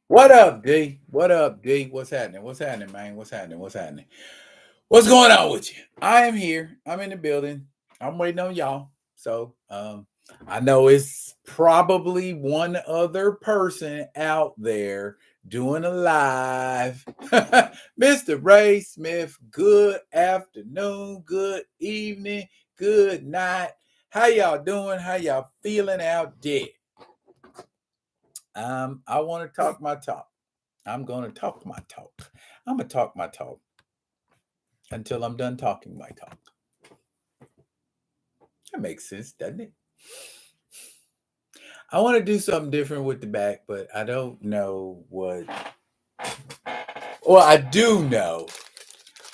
What up, D? What up, D? What's happening? What's happening, man? What's happening? What's happening? What's going on with you? I am here. I'm in the building. I'm waiting on y'all. So I know it's probably one other person out there doing a live. Mr. Ray Smith, good afternoon, good evening, good night. How y'all doing? How y'all feeling out there? I want to talk my talk. I'm going to talk my talk. I'm going to talk my talk until I'm done talking my talk. That makes sense, doesn't it? I want to do something different with the back, but I don't know what. Well, I do know.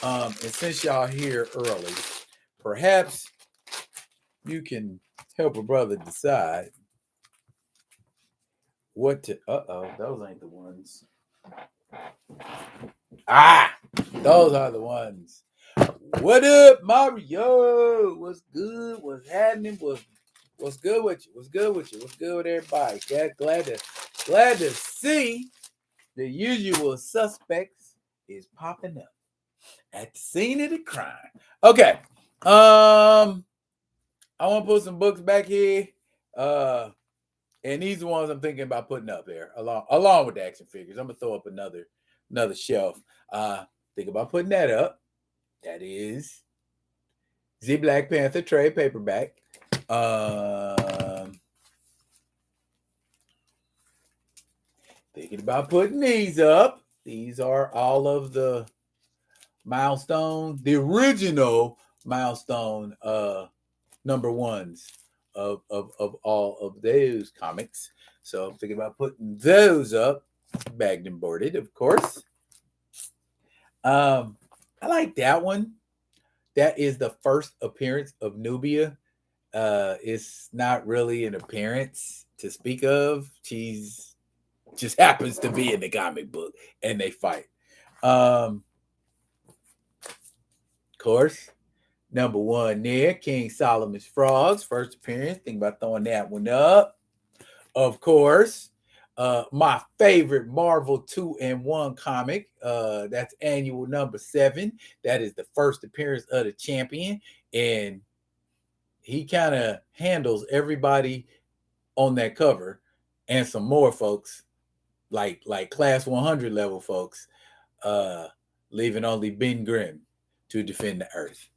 And since y'all here early, perhaps you can help a brother decide what to. Those ain't the ones. Those are the ones. What up, Mario? What's good? What's happening? What's good with you? What's good with you? What's good with everybody? Glad to see the usual suspects is popping up at the scene of the crime. Okay. I want to put some books back here. And these are the ones I'm thinking about putting up there along with the action figures. I'm gonna throw up another shelf. Think about putting that up. That is the Black Panther trade paperback. Thinking about putting these up. These are all of the milestone, the original milestone number ones of all of those comics. So I'm thinking about putting those up, bagged and boarded, of course. I like that one. That is the first appearance of Nubia. It's not really an appearance to speak of. She's just happens to be in the comic book and they fight. Of course, number one there, King Solomon's Frogs, first appearance. Think about throwing that one up. Of course, my favorite Marvel 2-in-1 comic. That's annual number 7. That is the first appearance of the champion. And he kind of handles everybody on that cover and some more folks like class 100 level folks, leaving only Ben Grimm to defend the earth.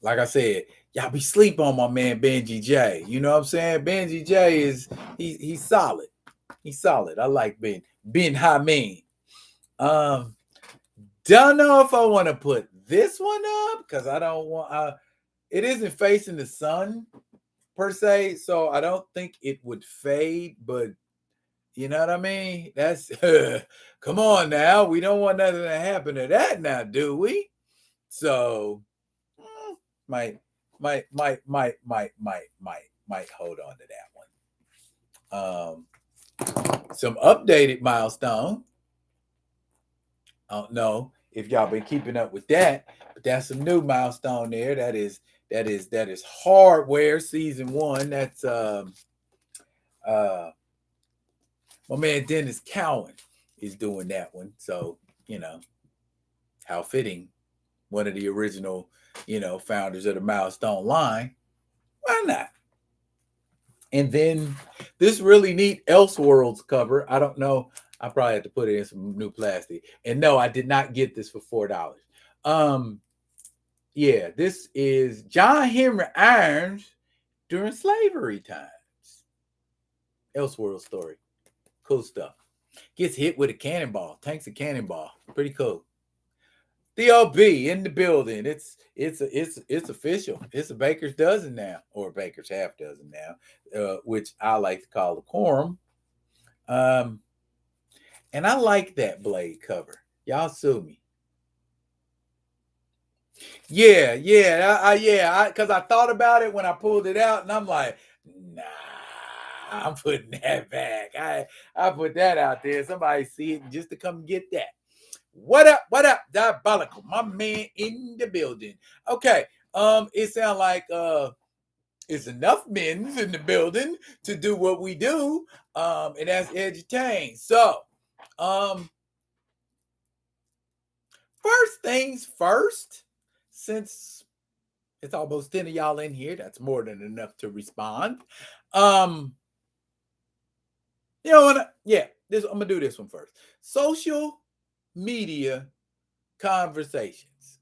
Like I said, y'all be sleep on my man Benji J. You know what I'm saying? Benji J is he's solid. He's solid. I like Ben Hameen. Um, don't know if I want to put this one up because I don't want. It isn't facing the sun per se, so I don't think it would fade. But you know what I mean? That's come on now. We don't want nothing to happen to that now, do we? So might might hold on to that one. Some updated milestone. I don't know if y'all been keeping up with that, but that's some new milestone there. That is Hardware season 1. That's uh my man Dennis Cowan is doing that one. So, how fitting. One of the original, founders of the Milestone line. Why not? And then this really neat Elseworlds cover. I don't know. I probably had to put it in some new plastic. And no, I did not get this for $4. Yeah, this is John Henry Irons during slavery times. Elseworld story. Cool stuff. Gets hit with a cannonball. Tanks a cannonball. Pretty cool. DLB in the building. It's official. It's a baker's dozen now, or a baker's half dozen now, which I like to call a quorum. And I like that Blade cover. Y'all sue me. Yeah, because I thought about it when I pulled it out, and I'm like, nah, I'm putting that back. I put that out there. Somebody see it just to come get that. What up? What up? Diabolical, my man in the building. Okay. It sounds like it's enough men in the building to do what we do. And that's entertain. So First things first, since it's almost 10 of y'all in here, that's more than enough to respond. You know what? Yeah, I'm gonna do this one first. Social media conversations.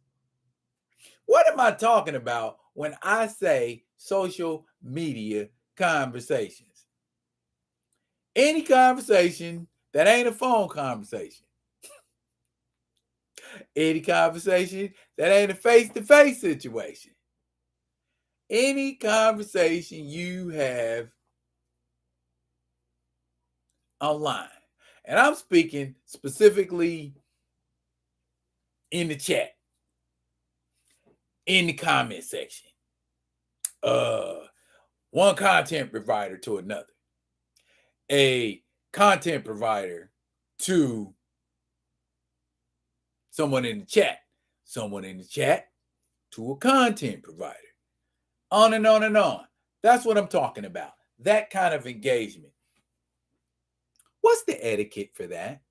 What am I talking about when I say social media conversations? Any conversation that ain't a phone conversation. Any conversation that ain't a face-to-face situation. Any conversation you have online. And I'm speaking specifically in the chat, in the comment section. One content provider to another. A content provider to someone in the chat. Someone in the chat to a content provider. On and on and on. That's what I'm talking about. That kind of engagement. What's the etiquette for that?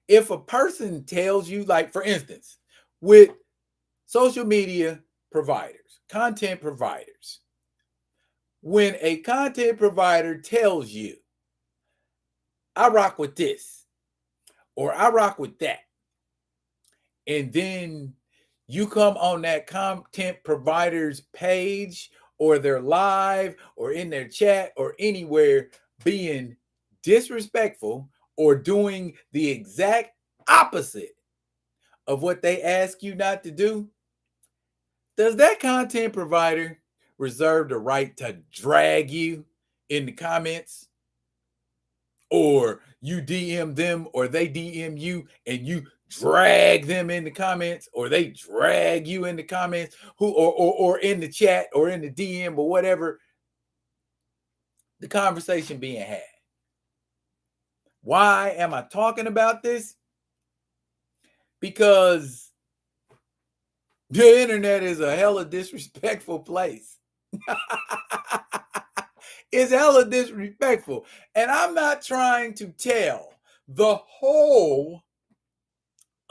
If a person tells you, like for instance, with social media providers, content providers, when a content provider tells you, I rock with this, or I rock with that, and then you come on that content provider's page or their live or in their chat or anywhere being disrespectful or doing the exact opposite of what they ask you not to do, does that content provider reserve the right to drag you in the comments? Or you DM them or they DM you and you drag them in the comments, or they drag you in the comments, or in the chat or in the DM or whatever the conversation being had. Why am I talking about this? Because the internet is a hella disrespectful place. It's hella disrespectful. And I'm not trying to tell the whole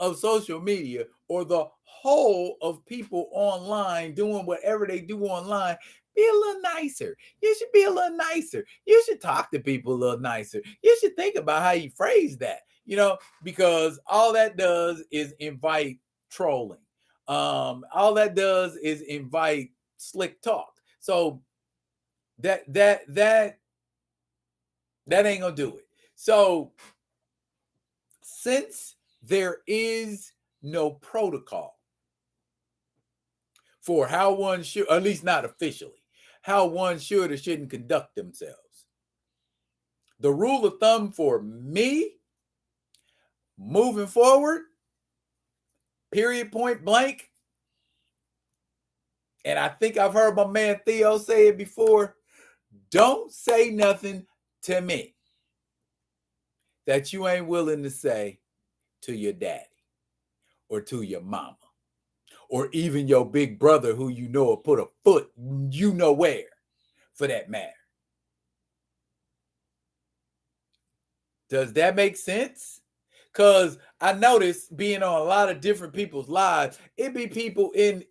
of social media or the whole of people online doing whatever they do online. Be a little nicer. You should be a little nicer. You should talk to people a little nicer. You should think about how you phrase that, because all that does is invite trolling. All that does is invite slick talk. So that ain't gonna do it. So since there is no protocol for how one should, at least not officially, how one should or shouldn't conduct themselves, the rule of thumb for me moving forward, period, point blank, and I think I've heard my man Theo say it before, don't say nothing to me that you ain't willing to say to your daddy or to your mama or even your big brother who will put a foot where, for that matter. Does that make sense? Because I noticed being on a lot of different people's lives, it be people in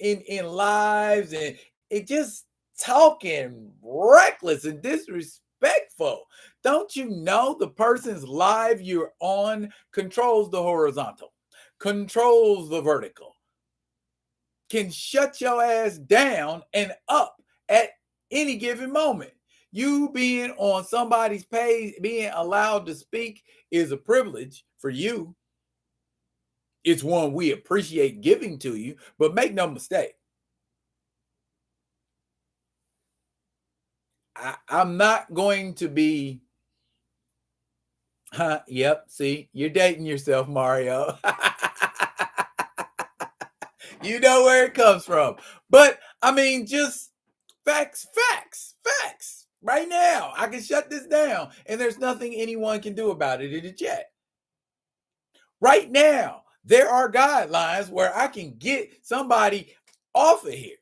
lives and it just talking reckless and disrespectful. Don't you know the person's live you're on controls the horizontal, controls the vertical, can shut your ass down and up at any given moment? You being on somebody's page, being allowed to speak is a privilege for you. It's one we appreciate giving to you, but make no mistake. I'm not going to be, yep, see, you're dating yourself, Mario. You know where it comes from. But, I mean, just facts. Right now, I can shut this down, and there's nothing anyone can do about it in the chat. Right now, there are guidelines where I can get somebody off of here.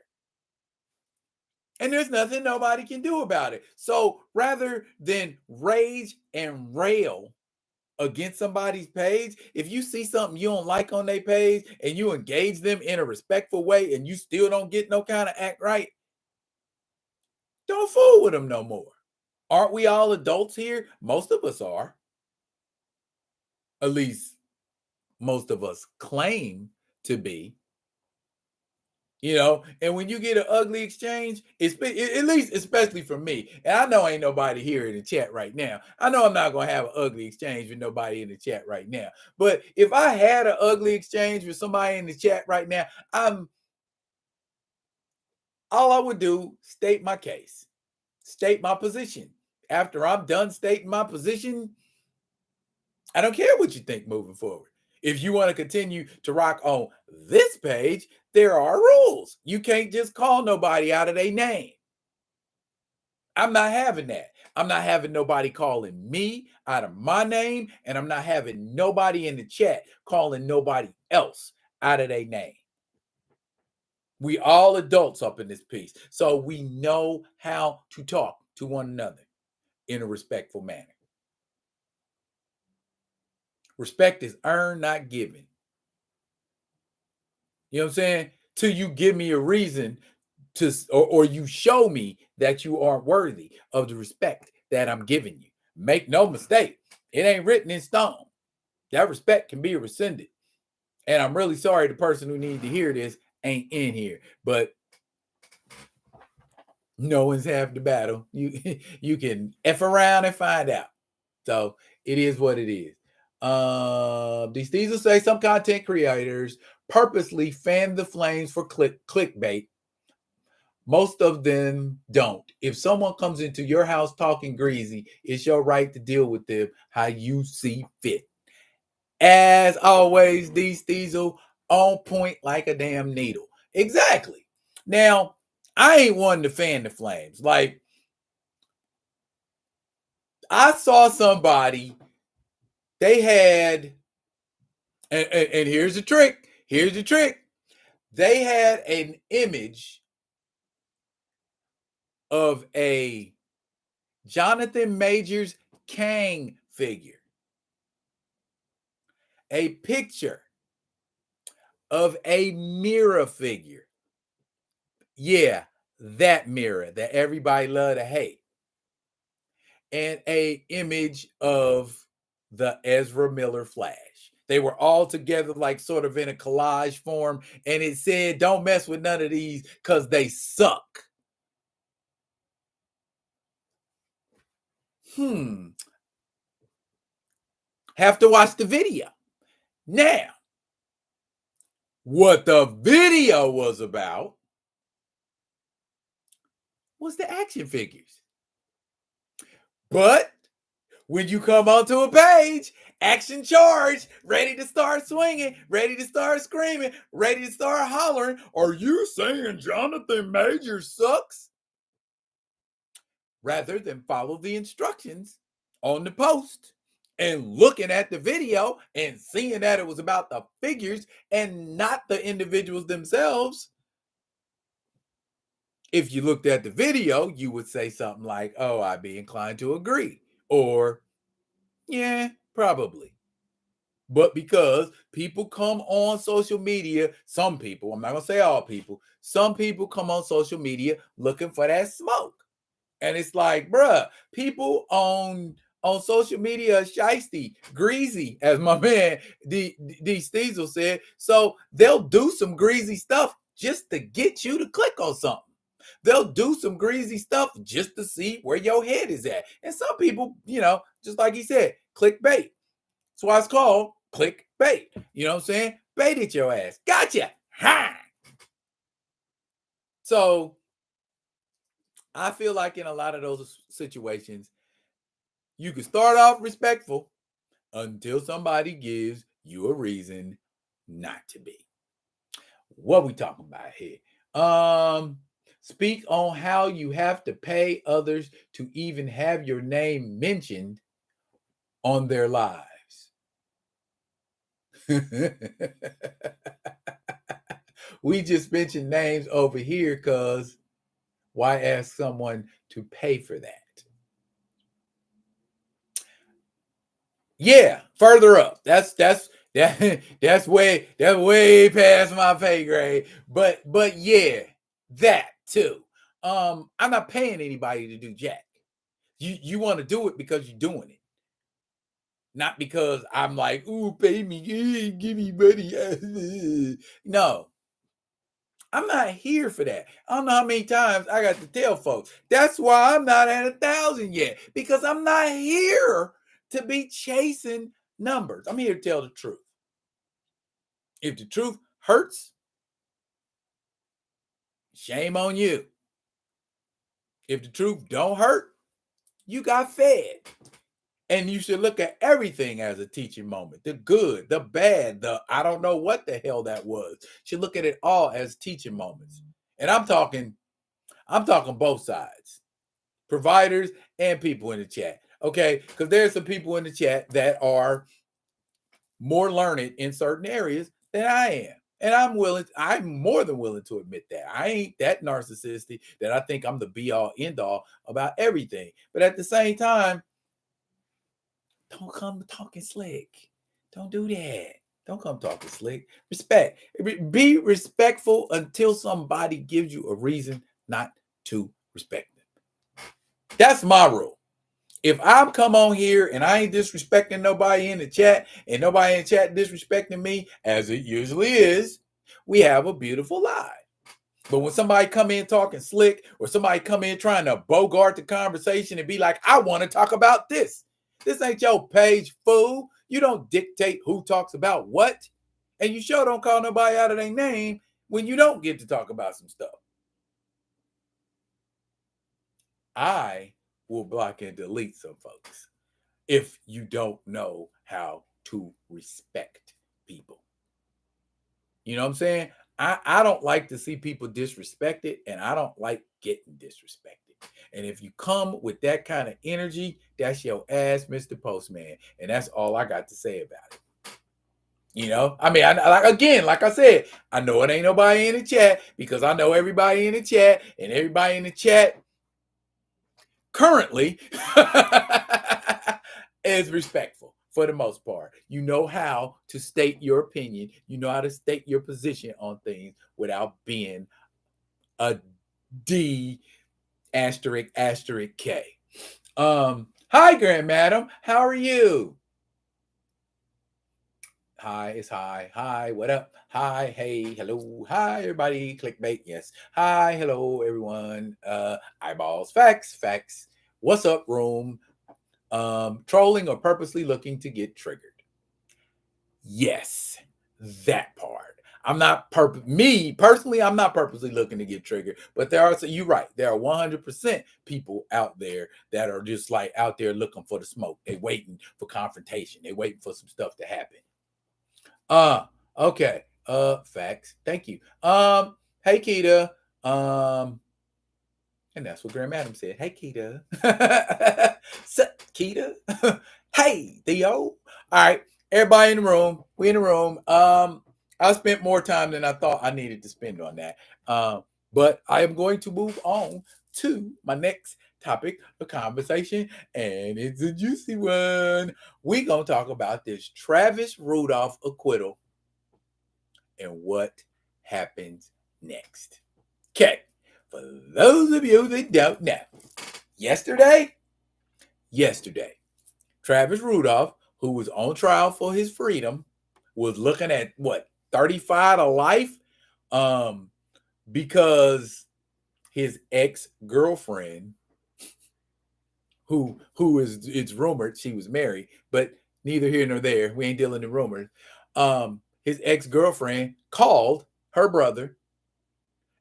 And there's nothing nobody can do about it. So rather than rage and rail against somebody's page, if you see something you don't like on their page and you engage them in a respectful way and you still don't get no kind of act right, don't fool with them no more. Aren't we all adults here? Most of us are. At least most of us claim to be. And when you get an ugly exchange, at least especially for me, and I know ain't nobody here in the chat right now. I know I'm not gonna have an ugly exchange with nobody in the chat right now. But if I had an ugly exchange with somebody in the chat right now, all I would do, state my case, state my position. After I'm done stating my position, I don't care what you think moving forward. If you want to continue to rock on this page, there are rules. You can't just call nobody out of their name. I'm not having that. I'm not having nobody calling me out of my name, and I'm not having nobody in the chat calling nobody else out of their name. We all adults up in this piece, so we know how to talk to one another in a respectful manner. Respect is earned, not given. You know what I'm saying? Till you give me a reason to, or you show me that you aren't worthy of the respect that I'm giving you. Make no mistake, it ain't written in stone. That respect can be rescinded. And I'm really sorry the person who needs to hear this ain't in here, but no one's half the battle. You can F around and find out. So it is what it is. These will say some content creators purposely fan the flames for clickbait. Most of them don't. If someone comes into your house talking greasy, it's your right to deal with them how you see fit. As always, these Diesel on point like a damn needle. Exactly. Now, I ain't one to fan the flames. Like, I saw somebody, they had, and here's the trick. Here's the trick. They had an image of a Jonathan Majors Kang figure, a picture of a Mira figure. Yeah, that Mira that everybody love to hate. And a image of the Ezra Miller Flash. They were all together, like sort of in a collage form, and it said, "Don't mess with none of these because they suck." Have to watch the video. Now, what the video was about was the action figures. But when you come onto a page, action charge, ready to start swinging, ready to start screaming, ready to start hollering, "Are you saying Jonathan Majors sucks?" Rather than follow the instructions on the post and looking at the video and seeing that it was about the figures and not the individuals themselves. If you looked at the video, you would say something like, "Oh, I'd be inclined to agree," or "Yeah, probably." But because people come on social media, some people, I'm not going to say all people, some people come on social media looking for that smoke. And it's like, bruh, people on social media are shiesty, greasy, as my man D Steezel said. So they'll do some greasy stuff just to get you to click on something. They'll do some greasy stuff just to see where your head is at. And some people, just like he said, clickbait. That's why it's called clickbait. You know what I'm saying? Baited your ass. Gotcha. Ha! So I feel like in a lot of those situations, you can start off respectful until somebody gives you a reason not to be. What we talking about here? Speak on how you have to pay others to even have your name mentioned on their lives. We just mentioned names over here because Why ask someone to pay for that? Yeah, further up. That's way past my pay grade. But yeah, that too. I'm not paying anybody to do jack. You want to do it because you're doing it, not because I'm like, ooh, pay me, give me money. No, I'm not here for that. I don't know how many times I got to tell folks. That's why I'm not at 1,000 yet, because I'm not here to be chasing numbers. I'm here to tell the truth. If the truth hurts, shame on you. If the truth don't hurt, you got fed. And you should look at everything as a teaching moment. The good, the bad, the I don't know what the hell that was. You should look at it all as teaching moments. And I'm talking both sides. Providers and people in the chat. Okay? Because there's some people in the chat that are more learned in certain areas than I am. And I'm more than willing to admit that. I ain't that narcissistic that I think I'm the be all end all about everything. But at the same time, don't come talking slick. Don't do that. Don't come talking slick. Respect. Be respectful until somebody gives you a reason not to respect them. That's my rule. If I'm come on here and I ain't disrespecting nobody in the chat and nobody in the chat disrespecting me, as it usually is, we have a beautiful life. But when somebody come in talking slick, or somebody come in trying to bogart the conversation and be like, I want to talk about this. This ain't your page, fool. You don't dictate who talks about what. And you sure don't call nobody out of their name when you don't get to talk about some stuff. I will block and delete some folks if you don't know how to respect people. You know what I'm saying? I don't like to see people disrespected, and I don't like getting disrespected. And if you come with that kind of energy, that's your ass, Mr. Postman. And that's all I got to say about it. You know, I mean, like I said, I know it ain't nobody in the chat because I know everybody in the chat, and everybody in the chat currently is respectful for the most part. You know how to state your opinion. You know how to state your position on things without being a D asterisk K. Hi, Grand Madam. How are you? Hi, it's hi. Hi, what up? Hi, hey, hello. Hi, everybody. Clickbait. Yes. Hi, hello, everyone. Eyeballs. Facts. What's up, room? Trolling or purposely looking to get triggered. Yes, that part. I'm not me personally, I'm not purposely looking to get triggered, but you're right. There are 100% people out there that are just like out there looking for the smoke. They waiting for confrontation. They waiting for some stuff to happen. Okay. Facts. Thank you. Hey Keita. And that's what Grand Madam said. Hey Keita. Sup, Keita? Hey, Theo. All right. Everybody in the room. We in the room. I spent more time than I thought I needed to spend on that. But I am going to move on to my next topic of conversation, and it's a juicy one. We're going to talk about this Travis Rudolph acquittal and what happens next. Okay, for those of you that don't know, yesterday, Travis Rudolph, who was on trial for his freedom, was looking at what, 35 to life, because his ex-girlfriend, who is, it's rumored she was married, but neither here nor there. We ain't dealing in rumors. His ex-girlfriend called her brother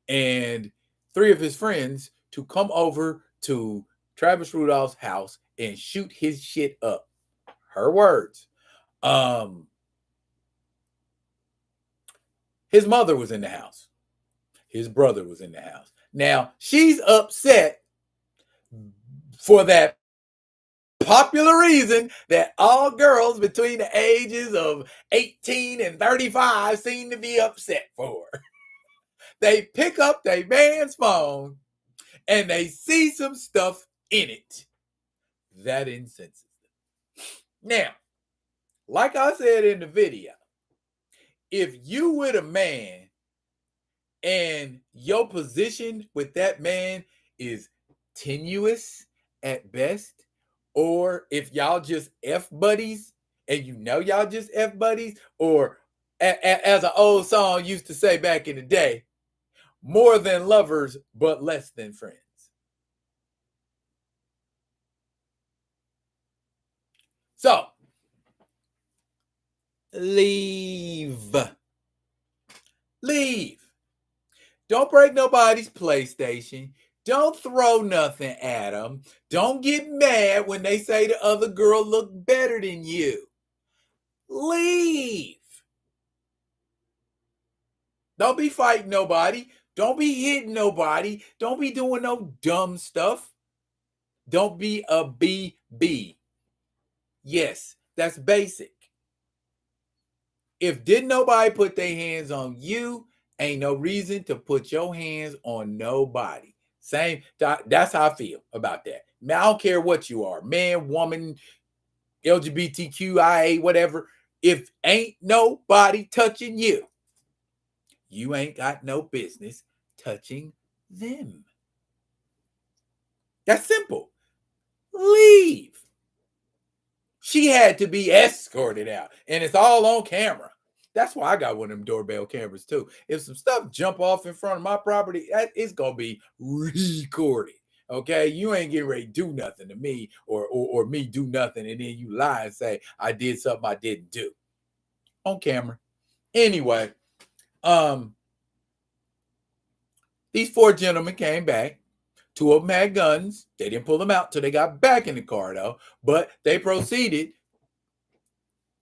and 3 of his friends to come over to Travis Rudolph's house and shoot his shit up. Her words. His mother was in the house. His brother was in the house. Now, she's upset for that popular reason that all girls between the ages of 18 and 35 seem to be upset for. They pick up their man's phone and they see some stuff in it that incenses them. Now, like I said in the video, if you with a man and your position with that man is tenuous at best, or if y'all just F buddies and you know y'all just F buddies, or as an old song used to say back in the day, more than lovers, but less than friends. So, leave. Leave. Don't break nobody's PlayStation. Don't throw nothing at them. Don't get mad when they say the other girl look better than you. Leave. Don't be fighting nobody. Don't be hitting nobody. Don't be doing no dumb stuff. Don't be a BB. Yes, that's basic. If didn't nobody put their hands on you, ain't no reason to put your hands on nobody. Same, that's how I feel about that. Man, I don't care what you are, man, woman, LGBTQIA, whatever. If ain't nobody touching you, you ain't got no business touching them. That's simple. Leave. She had to be escorted out, and it's all on camera. That's why I got one of them doorbell cameras too. If some stuff jump off in front of my property, it's gonna be recorded. Okay, you ain't getting ready to do nothing to me, or me do nothing, and then you lie and say I did something I didn't do on camera. Anyway, these 4 gentlemen came back. 2 of them had guns. They didn't pull them out till they got back in the car, though. But they proceeded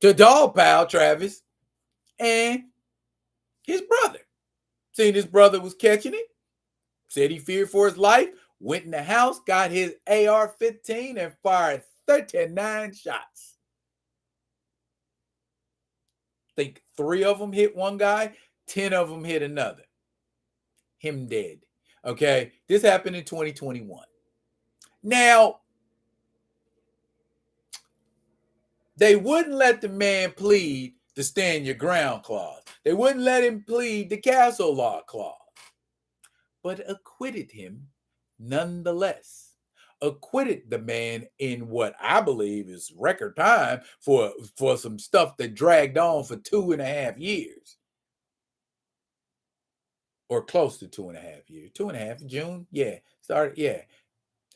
to dogpile Travis and his brother. Seen his brother was catching it. Said he feared for his life. Went in the house, got his AR-15 and fired 39 shots. I think 3 of them hit one guy, 10 of them hit another. Him dead. Okay, this happened in 2021. Now, they wouldn't let the man plead the stand your ground clause. They wouldn't let him plead the castle law clause, but acquitted him nonetheless. Acquitted the man in what I believe is record time for some stuff that dragged on for 2.5 years. Or close to 2.5 years. 2.5, June? Yeah. Started, yeah.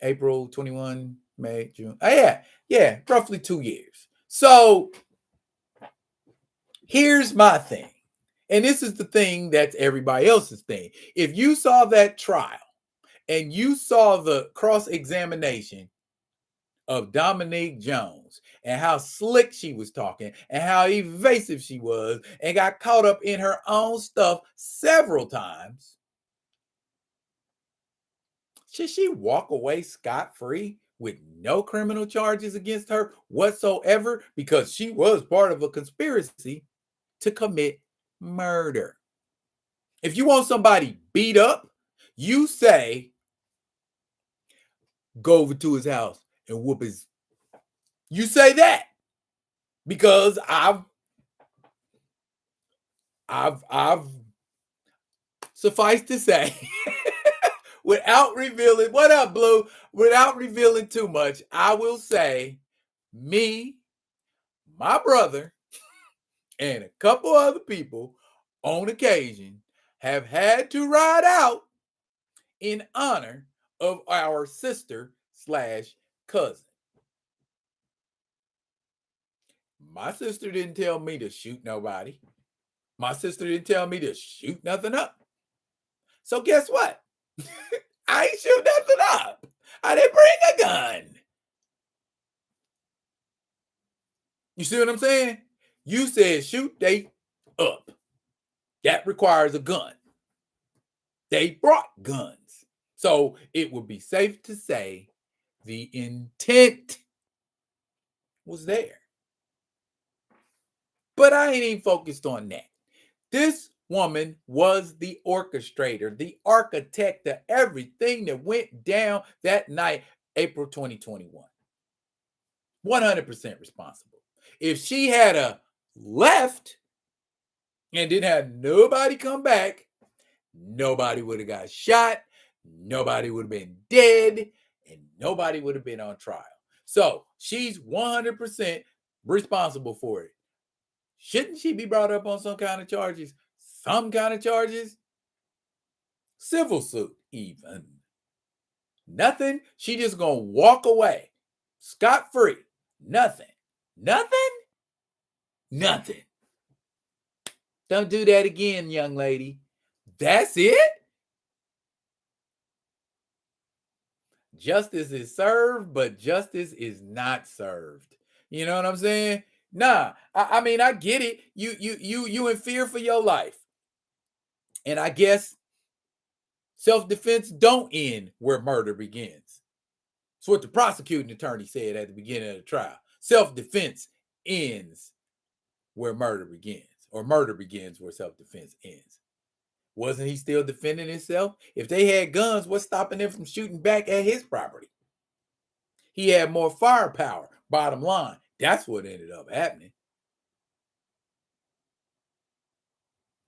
April 21, May, June. Oh, yeah. Roughly 2 years. So here's my thing. And this is the thing that's everybody else's thing. If you saw that trial and you saw the cross-examination of Dominique Jones and how slick she was talking and how evasive she was and got caught up in her own stuff several times, should she walk away scot-free with no criminal charges against her whatsoever because she was part of a conspiracy to commit murder? If you want somebody beat up, you say, go over to his house and whoop his. You say that because I've suffice to say, without revealing, what up, Blue? Without revealing too much, I will say me, my brother, and a couple other people on occasion have had to ride out in honor of our sister/cousin. My sister didn't tell me to shoot nobody. My sister didn't tell me to shoot nothing up. So guess what? I ain't shoot nothing up. I didn't bring a gun. You see what I'm saying? You said shoot they up. That requires a gun. They brought guns. So it would be safe to say the intent was there. But I ain't even focused on that. This woman was the orchestrator, the architect of everything that went down that night, April 2021. 100% responsible. If she had a left and didn't have nobody come back, nobody would have got shot, nobody would have been dead, and nobody would have been on trial. So she's 100% responsible for it. Shouldn't she be brought up on some kind of charges? Some kind of charges? Civil suit, even. Nothing. She just gonna walk away scot-free. Nothing. Nothing? Nothing. Don't do that again, young lady. That's it? Justice is served, but justice is not served. You know what I'm saying? Nah, I mean, I get it. You in fear for your life. And I guess self-defense don't end where murder begins. It's what the prosecuting attorney said at the beginning of the trial. Self-defense ends where murder begins, or murder begins where self-defense ends. Wasn't he still defending himself? If they had guns, what's stopping them from shooting back at his property? He had more firepower, bottom line. That's what ended up happening.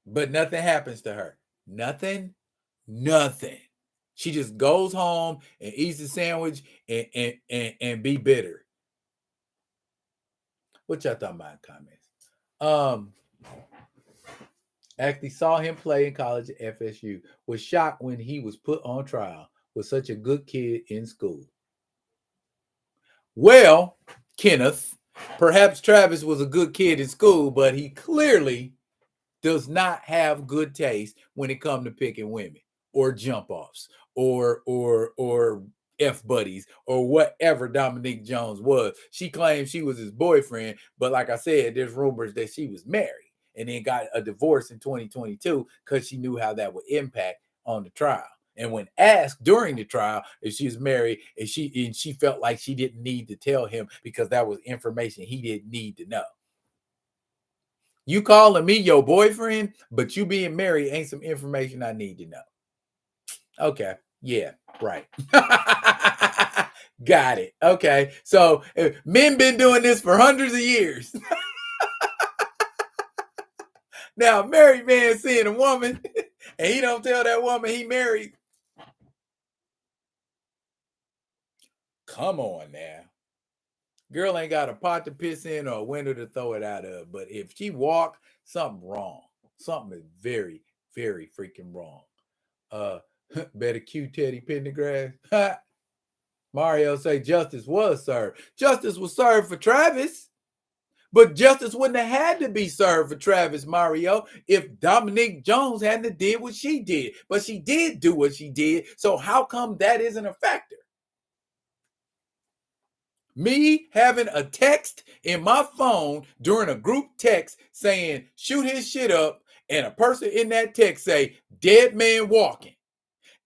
But nothing happens to her. Nothing. She just goes home and eats a sandwich and be bitter. What y'all talking about in comments? Actually saw him play in college at FSU. Was shocked when he was put on trial. Was such a good kid in school. Well, Kenneth, perhaps Travis was a good kid in school, but he clearly does not have good taste when it comes to picking women or jump offs or F buddies or whatever Dominique Jones was. She claimed she was his boyfriend, but like I said, there's rumors that she was married and then got a divorce in 2022 because she knew how that would impact on the trial. And when asked during the trial if she was married, and she felt like she didn't need to tell him because that was information he didn't need to know. You calling me your boyfriend, but you being married ain't some information I need to know. Okay. Yeah, right. Got it. Okay. So men been doing this for hundreds of years. Now, a married man seeing a woman and he don't tell that woman he married. Come on now. Girl ain't got a pot to piss in or a window to throw it out of. But if she walk, something wrong. Something is very, very freaking wrong. Better cue Teddy Pendergrass. Mario say justice was served. Justice was served for Travis. But justice wouldn't have had to be served for Travis, Mario, if Dominique Jones hadn't did what she did. But she did do what she did. So how come that isn't a factor? Me having a text in my phone during a group text saying, shoot his shit up, and a person in that text say, dead man walking.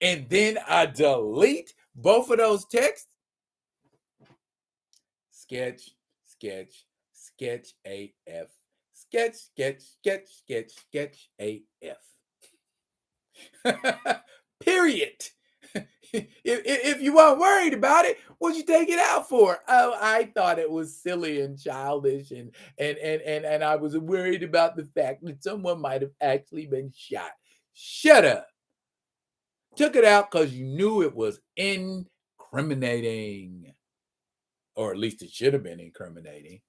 And then I delete both of those texts. Sketch AF. Sketch AF. Period. If you weren't worried about it, what'd you take it out for? Oh, I thought it was silly and childish, and I was worried about the fact that someone might have actually been shot. Shut up. Took it out because you knew it was incriminating. Or at least it should have been incriminating.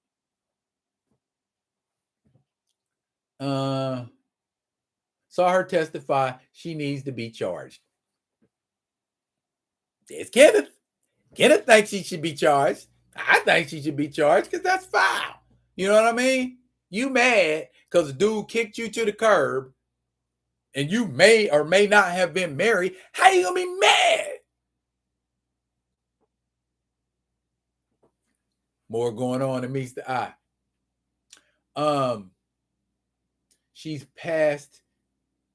Saw her testify. She needs to be charged. There's Kenneth. Kenneth thinks she should be charged. I think she should be charged because that's foul. You know what I mean? You mad because the dude kicked you to the curb and you may or may not have been married. How you gonna be mad? More going on than meets the eye. She's past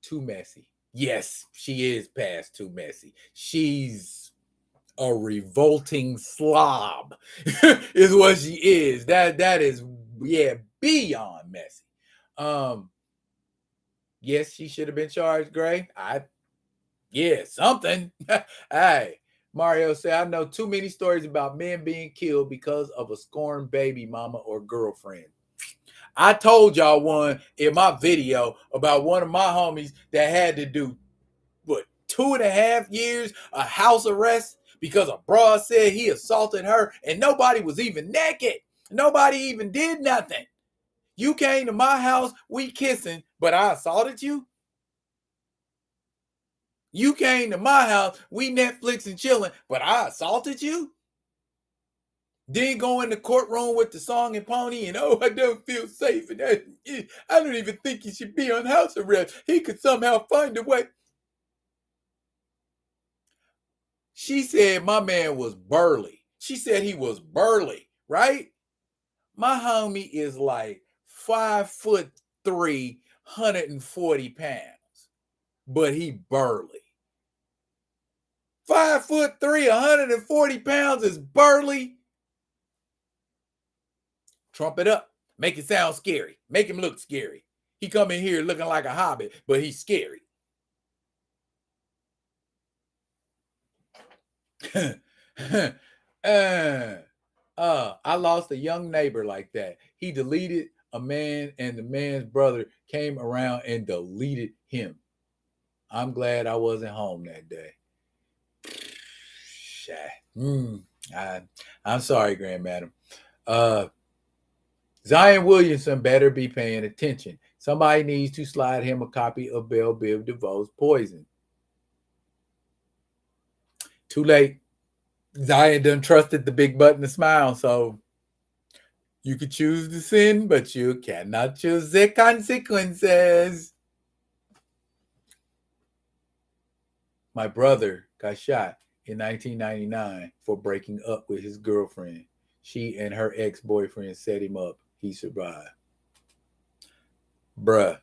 too messy. Yes, she is past too messy. She's a revolting slob is what she is. That is, yeah, beyond messy. Yes, she should have been charged, Gray. Yeah, something. Hey, Mario said, I know too many stories about men being killed because of a scorned baby mama or girlfriend. I told y'all one in my video about one of my homies that had to do what 2.5 years a house arrest because a broad said he assaulted her and nobody was even naked. Nobody even did nothing. You came to my house, we kissing, but I assaulted you. You came to my house, we Netflix and chilling, but I assaulted you. Then go in the courtroom with the song and pony, and oh, I don't feel safe, and I don't even think he should be on house arrest. He could somehow find a way. She said my man was burly. She said he was burly, right? My homie is like 5'3", 140 pounds, but he burly. 5'3", 140 pounds is burly. Trump it up. Make it sound scary. Make him look scary. He come in here looking like a hobbit, but he's scary. I lost a young neighbor like that. He deleted a man, and the man's brother came around and deleted him. I'm glad I wasn't home that day. I'm sorry, Grandmadam. Zion Williamson better be paying attention. Somebody needs to slide him a copy of Belle Biv DeVoe's Poison. Too late. Zion done trusted the big button to smile, so you could choose the sin, but you cannot choose the consequences. My brother got shot in 1999 for breaking up with his girlfriend. She and her ex-boyfriend set him up. He survived. Bruh.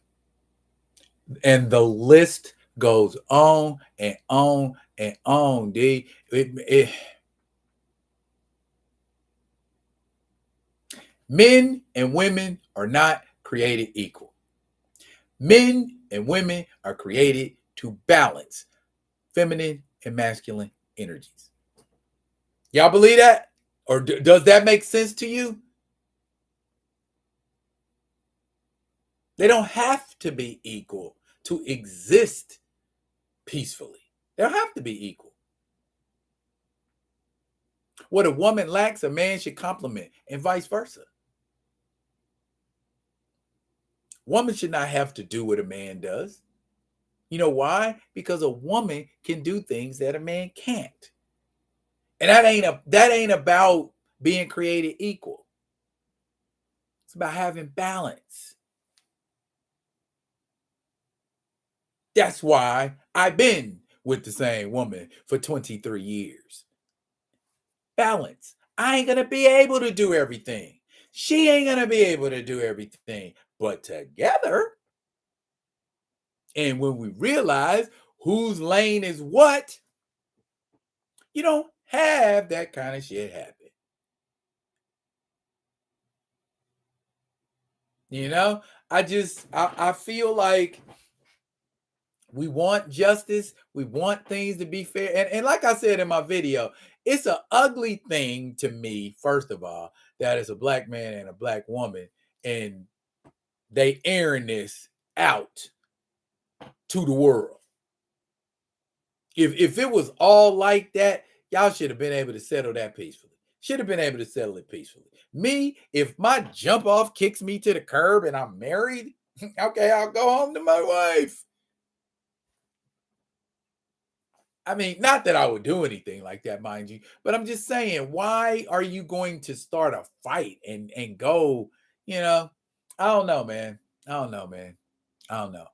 And the list goes on and on and on, D. Men and women are not created equal. Men and women are created to balance feminine and masculine energies. Y'all believe that? Or does that make sense to you? They don't have to be equal to exist peacefully. They don't have to be equal. What a woman lacks, a man should complement, and vice versa. Woman should not have to do what a man does. You know why? Because a woman can do things that a man can't. And that ain't about being created equal. It's about having balance. That's why I've been with the same woman for 23 years. Balance. I ain't going to be able to do everything. She ain't going to be able to do everything. But together, and when we realize whose lane is what, you don't have that kind of shit happen. You know, I feel like we want justice. We want things to be fair. And like I said in my video, it's an ugly thing to me, first of all, that it's a black man and a black woman, and they airing this out to the world. If it was all like that, y'all should have been able to settle that peacefully. Should have been able to settle it peacefully. Me, if my jump off kicks me to the curb and I'm married, okay, I'll go home to my wife. I mean, not that I would do anything like that, mind you, but I'm just saying, why are you going to start a fight and go, you know? I don't know, man. I don't know, man. I don't know.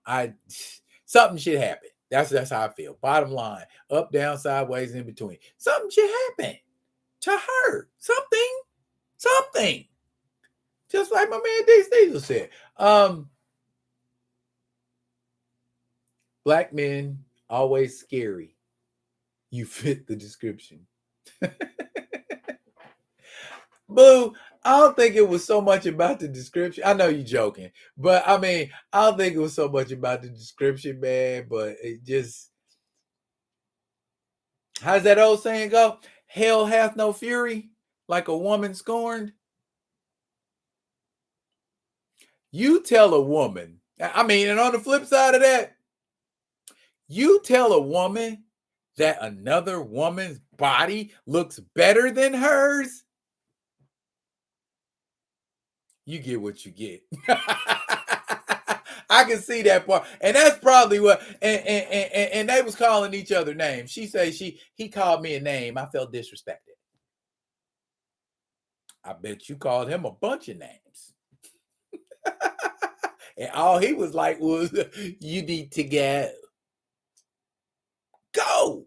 Something should happen. That's how I feel. Bottom line, up, down, sideways, in between. Something should happen to her. Something. Just like my man D. Diesel said. Black men always scary. You fit the description. Boo. I don't think it was so much about the description. I know you're joking, but I mean, I don't think it was so much about the description, man. But it just, how's that old saying go? Hell hath no fury like a woman scorned. You tell a woman, I mean, and on the flip side of that, you tell a woman that another woman's body looks better than hers, you get what you get. I can see that part, and that's probably what. And they was calling each other names. She said he called me a name. I felt disrespected. I bet you called him a bunch of names, and all he was like was, "You need to go, go."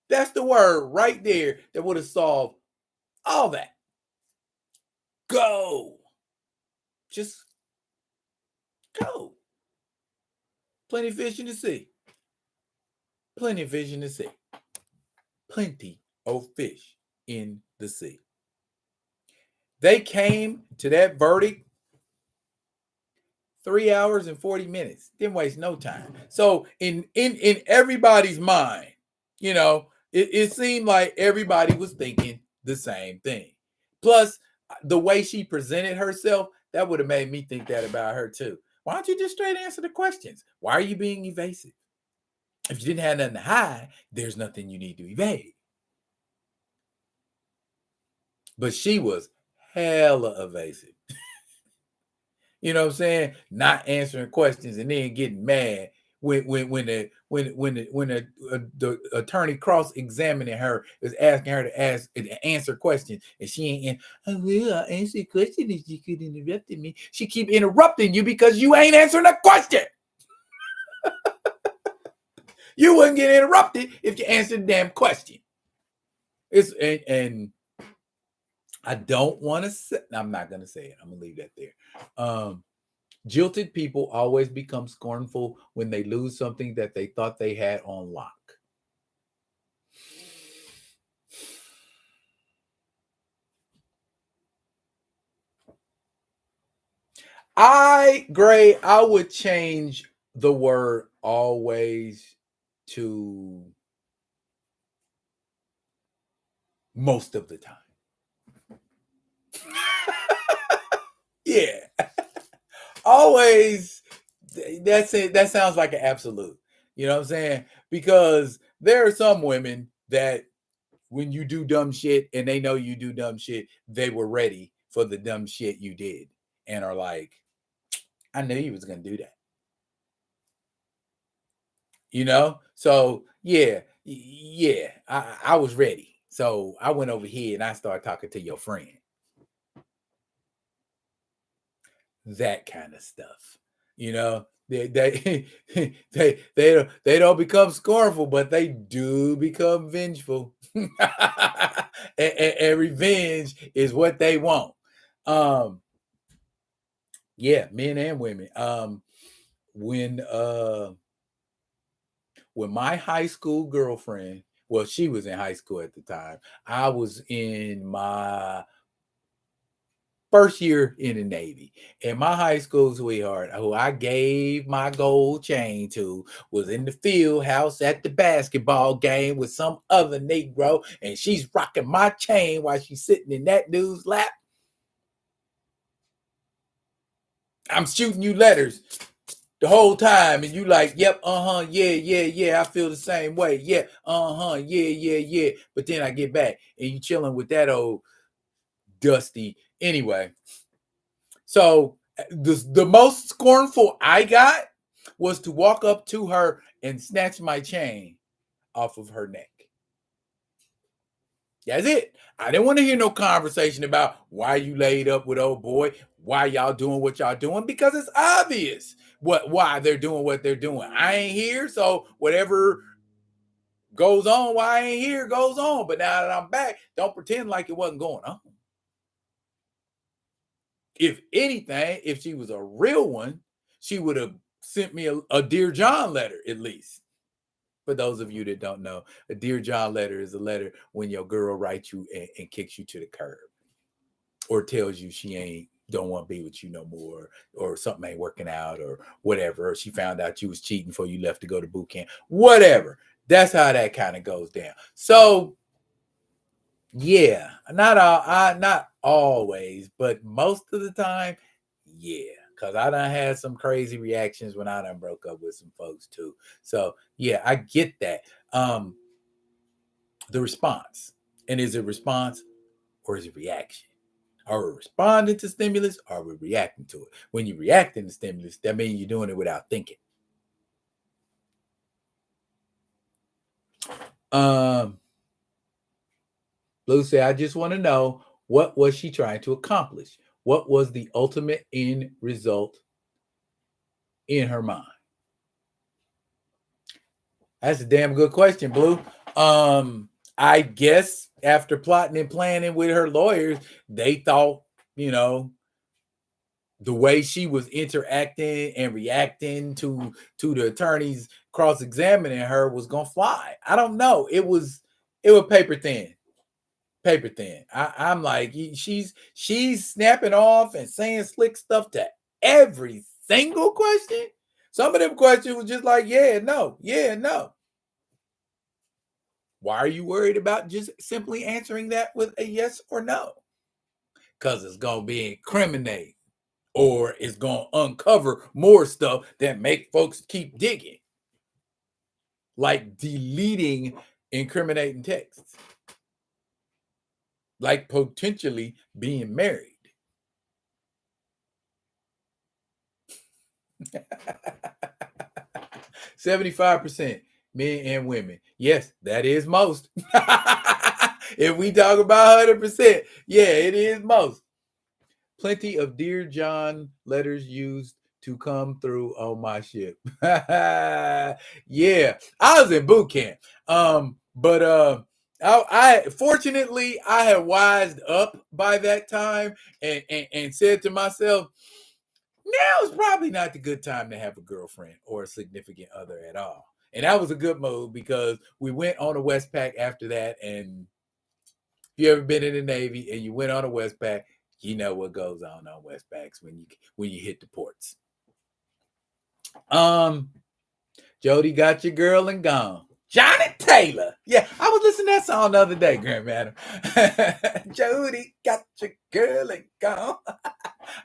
That's the word right there that would have solved all that. Go, just go. Plenty of fish in the sea. Plenty of fish in the sea. Plenty of fish in the sea. They came to that verdict 3 hours and 40 minutes. Didn't waste no time. So in everybody's mind, you know, it seemed like everybody was thinking the same thing. Plus, the way she presented herself, that would have made me think that about her too. Why don't you just straight answer the questions? Why are you being evasive? If you didn't have nothing to hide, there's nothing you need to evade. But she was hella evasive. You know what I'm saying? Not answering questions and then getting mad when the attorney cross-examining her is asking her to answer questions, and she ain't. Oh, well, I answer a question if you could interrupt me. She keep interrupting you because you ain't answering a question. You wouldn't get interrupted if you answered the damn question. It's and I don't want to say. I'm not going to say it. I'm going to leave that there. Jilted people always become scornful when they lose something that they thought they had on lock. Gray, I would change the word always to most of the time. Yeah. Always, that's it. That sounds like an absolute. You know what I'm saying? Because there are some women that when you do dumb shit and they know you do dumb shit, they were ready for the dumb shit you did and are like, I knew you was going to do that. You know? So, yeah, I was ready. So I went over here and I started talking to your friend. That kind of stuff. You know, they they don't become scornful, but they do become vengeful. And revenge is what they want. Yeah, men and women. When my high school girlfriend, well, she was in high school at the time. I was in my first year in the Navy. And my high school sweetheart, who I gave my gold chain to, was in the field house at the basketball game with some other Negro, and she's rocking my chain while she's sitting in that dude's lap. I'm shooting you letters the whole time, and you like, yep, yeah, I feel the same way. Yeah, yeah. But then I get back, and you chilling with that old Dusty. Anyway, so the most scornful I got was to walk up to her and snatch my chain off of her neck. That's it. I didn't want to hear no conversation about why you laid up with old boy, why y'all doing what y'all doing, because it's obvious why they're doing what they're doing. I ain't here, so whatever goes on while I ain't here goes on. But now that I'm back, don't pretend like it wasn't going on. If anything, if she was a real one, she would have sent me a Dear John letter at least. For those of you that don't know, a Dear John letter is a letter when your girl writes you and kicks you to the curb. or tells you she ain't don't want to be with you no more, or something ain't working out, or whatever, or she found out you was cheating before you left to go to boot camp, whatever. That's how that kind of goes down. So yeah, not always, but most of the time, yeah. Cause I done had some crazy reactions when I done broke up with some folks too. So yeah, I get that. The response. And is it response or is it reaction? Are we responding to stimulus or are we reacting to it? When you're reacting to stimulus, that means you're doing it without thinking. Blue said, I just want to know, what was she trying to accomplish? What was the ultimate end result in her mind? That's a damn good question, Blue. I guess after plotting and planning with her lawyers, they thought, the way she was interacting and reacting to the attorneys cross-examining her was gonna fly. I don't know. It was paper thin. Paper thin. I'm like, she's snapping off and saying slick stuff to every single question. Some of them questions was just like, yeah, no, yeah, no. Why are you worried about just simply answering that with a yes or no? Because it's gonna be incriminating, or it's gonna uncover more stuff that make folks keep digging, like deleting incriminating texts, like potentially being married. 75% men and women. Yes, that is most. If we talk about 100%, yeah, it is most. Plenty of Dear John letters used to come through on my ship. Yeah, I was in boot camp. But I fortunately I had wised up by that time and said to myself, now is probably not the good time to have a girlfriend or a significant other at all. And that was a good move because we went on a Westpac after that. And if you ever been in the Navy and you went on a Westpac, you know what goes on Westpacs when you hit the ports. Jody got your girl and gone. Johnny Taylor. Yeah, I was listening to that song the other day, Grand Madam. Jody got your girl and gone.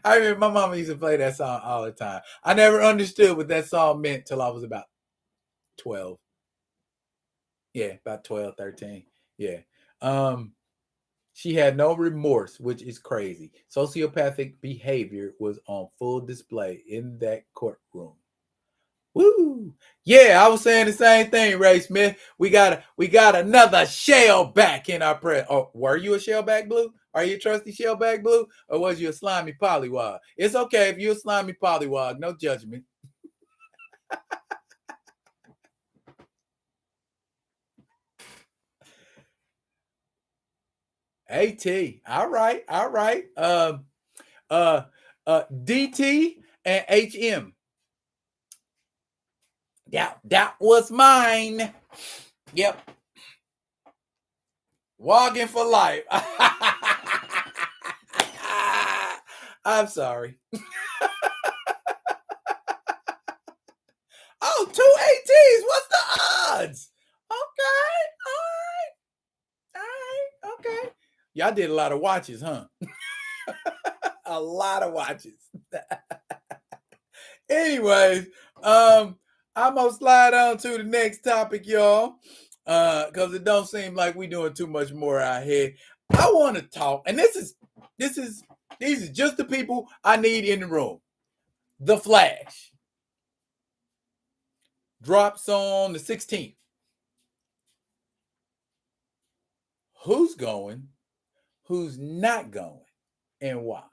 I remember my mama used to play that song all the time. I never understood what that song meant till I was about 12. Yeah, about 12, 13. Yeah. She had no remorse, which is crazy. Sociopathic behavior was on full display in that courtroom. Woo! Yeah, I was saying the same thing, Ray Smith. We got another shellback in our press. Oh, were you a shellback, Blue? Are you a trusty shellback, Blue? Or was you a slimy pollywog? It's okay if you're a slimy pollywog. No judgment. AT. All right. DT and HM. Yeah, that was mine. Yep. Walking for life. I'm sorry. Oh, 2 ATs. What's the odds? Okay. All right. Okay. Y'all did a lot of watches, huh? A lot of watches. Anyways, I'm gonna slide on to the next topic, y'all. Because it don't seem like we doing too much more out here. I want to talk, and these are just the people I need in the room. The Flash drops on the 16th. Who's going? Who's not going? And why?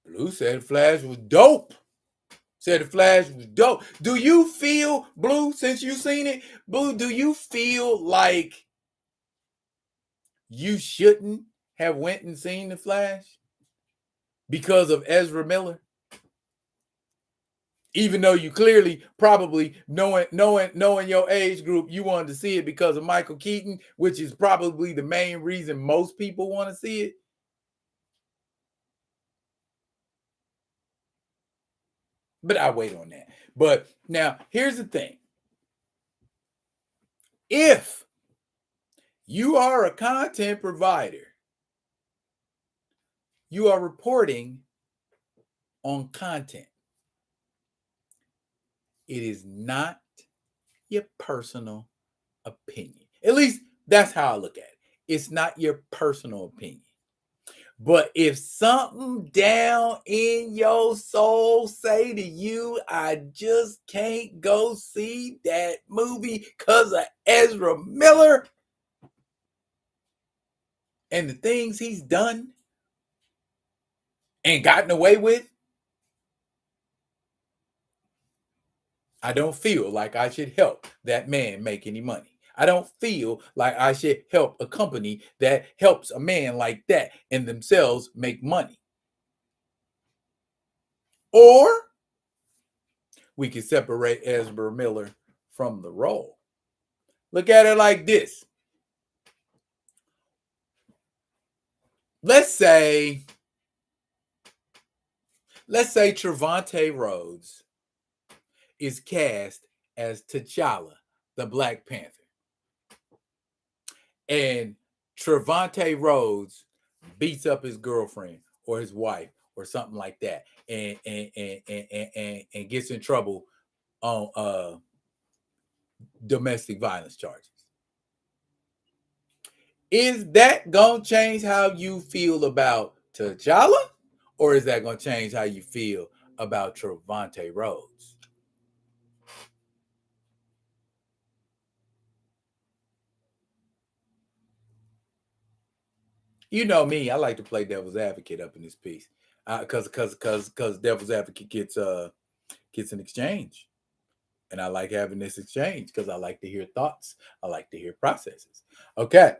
Blue said Flash was dope. Said the Flash was dope. Do you feel, Blue, since you seen it, Blue, do you feel like you shouldn't have went and seen the Flash because of Ezra Miller? Even though you clearly probably knowing your age group, you wanted to see it because of Michael Keaton, which is probably the main reason most people want to see it. But I wait on that. But now here's the thing. If you are a content provider, you are reporting on content. It is not your personal opinion. At least that's how I look at it. It's not your personal opinion. But if something down in your soul say to you, I just can't go see that movie because of Ezra Miller and the things he's done and gotten away with, I don't feel like I should help that man make any money. I don't feel like I should help a company that helps a man like that and themselves make money. Or we can separate Ezra Miller from the role. Look at it like this. Let's say Trevante Rhodes is cast as T'Challa, the Black Panther. And Trevante Rhodes beats up his girlfriend or his wife or something like that and gets in trouble on domestic violence charges. Is that gonna change how you feel about T'Challa, or is that gonna change how you feel about Trevante Rhodes? You know me, I like to play devil's advocate up in this piece, because devil's advocate gets an exchange, and I like having this exchange because I like to hear thoughts, I like to hear processes. Okay.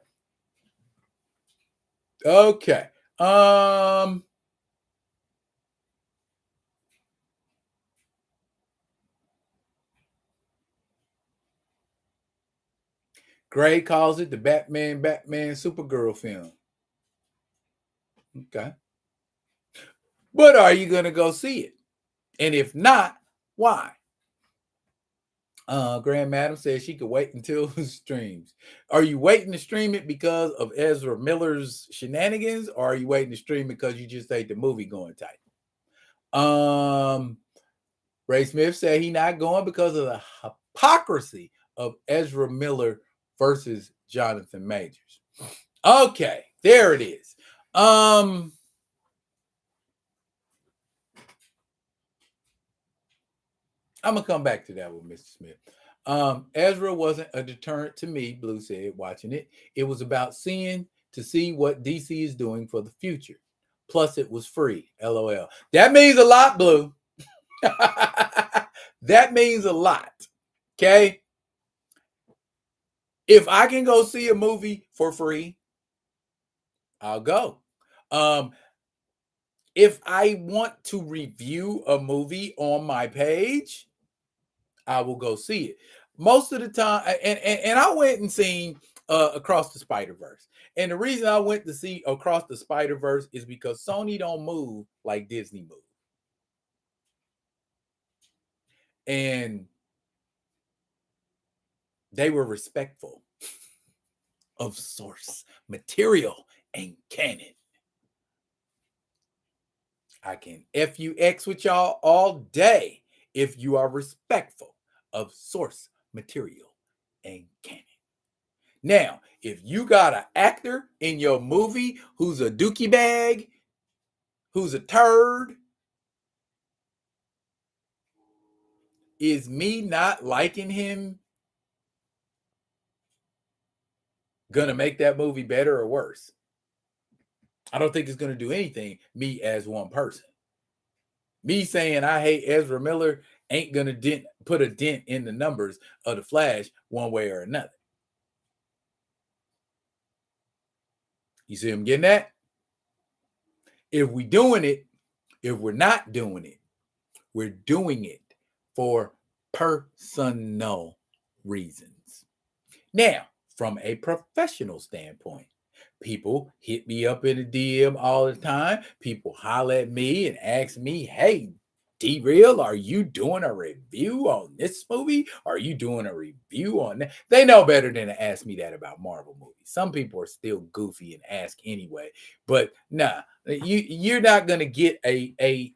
Gray calls it the Batman Supergirl film. Okay. But are you going to go see it? And if not, why? Graham Adams says she could wait until streams. Are you waiting to stream it because of Ezra Miller's shenanigans, or are you waiting to stream it because you just hate the movie going tight? Ray Smith said he not going because of the hypocrisy of Ezra Miller versus Jonathan Majors. Okay, there it is. I'm gonna come back to that one, Mr. Smith. Ezra wasn't a deterrent to me, Blue said, watching it. It was about seeing what DC is doing for the future. Plus, it was free. LOL. That means a lot, Blue. That means a lot. Okay. If I can go see a movie for free, I'll go. If I want to review a movie on my page, I will go see it. Most of the time, and I went and seen Across the Spider-Verse. And the reason I went to see Across the Spider-Verse is because Sony don't move like Disney moves. And they were respectful of source material and canon. I can FUX with y'all all day if you are respectful of source material and canon. Now, if you got an actor in your movie who's a dookie bag, who's a turd, is me not liking him gonna make that movie better or worse? I don't think it's gonna do anything, me as one person. Me saying I hate Ezra Miller ain't gonna put a dent in the numbers of the Flash one way or another. You see what I'm getting at? If we doing it, if we're not doing it, we're doing it for personal reasons. Now, from a professional standpoint, people hit me up in the DM all the time. People holler at me and ask me, hey, D-Real, are you doing a review on this movie? Are you doing a review on that? They know better than to ask me that about Marvel movies. Some people are still goofy and ask anyway. But nah, you're not gonna get a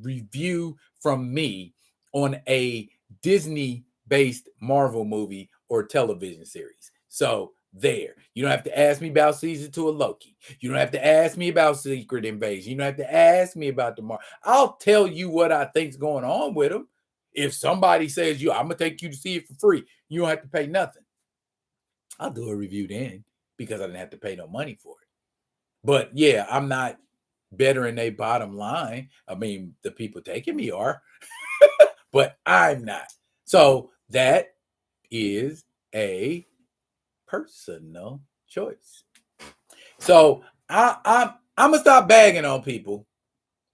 review from me on a Disney-based Marvel movie or television series. So there. You don't have to ask me about season 2 of Loki. You don't have to ask me about Secret Invasion. You don't have to ask me about the Marvel. I'll tell you what I think's going on with them. If somebody says I'm gonna take you to see it for free, you don't have to pay nothing. I'll do a review then because I didn't have to pay no money for it. But yeah, I'm not bettering their bottom line. I mean, the people taking me are, but I'm not. So that is a personal choice. So I'm gonna stop bagging on people.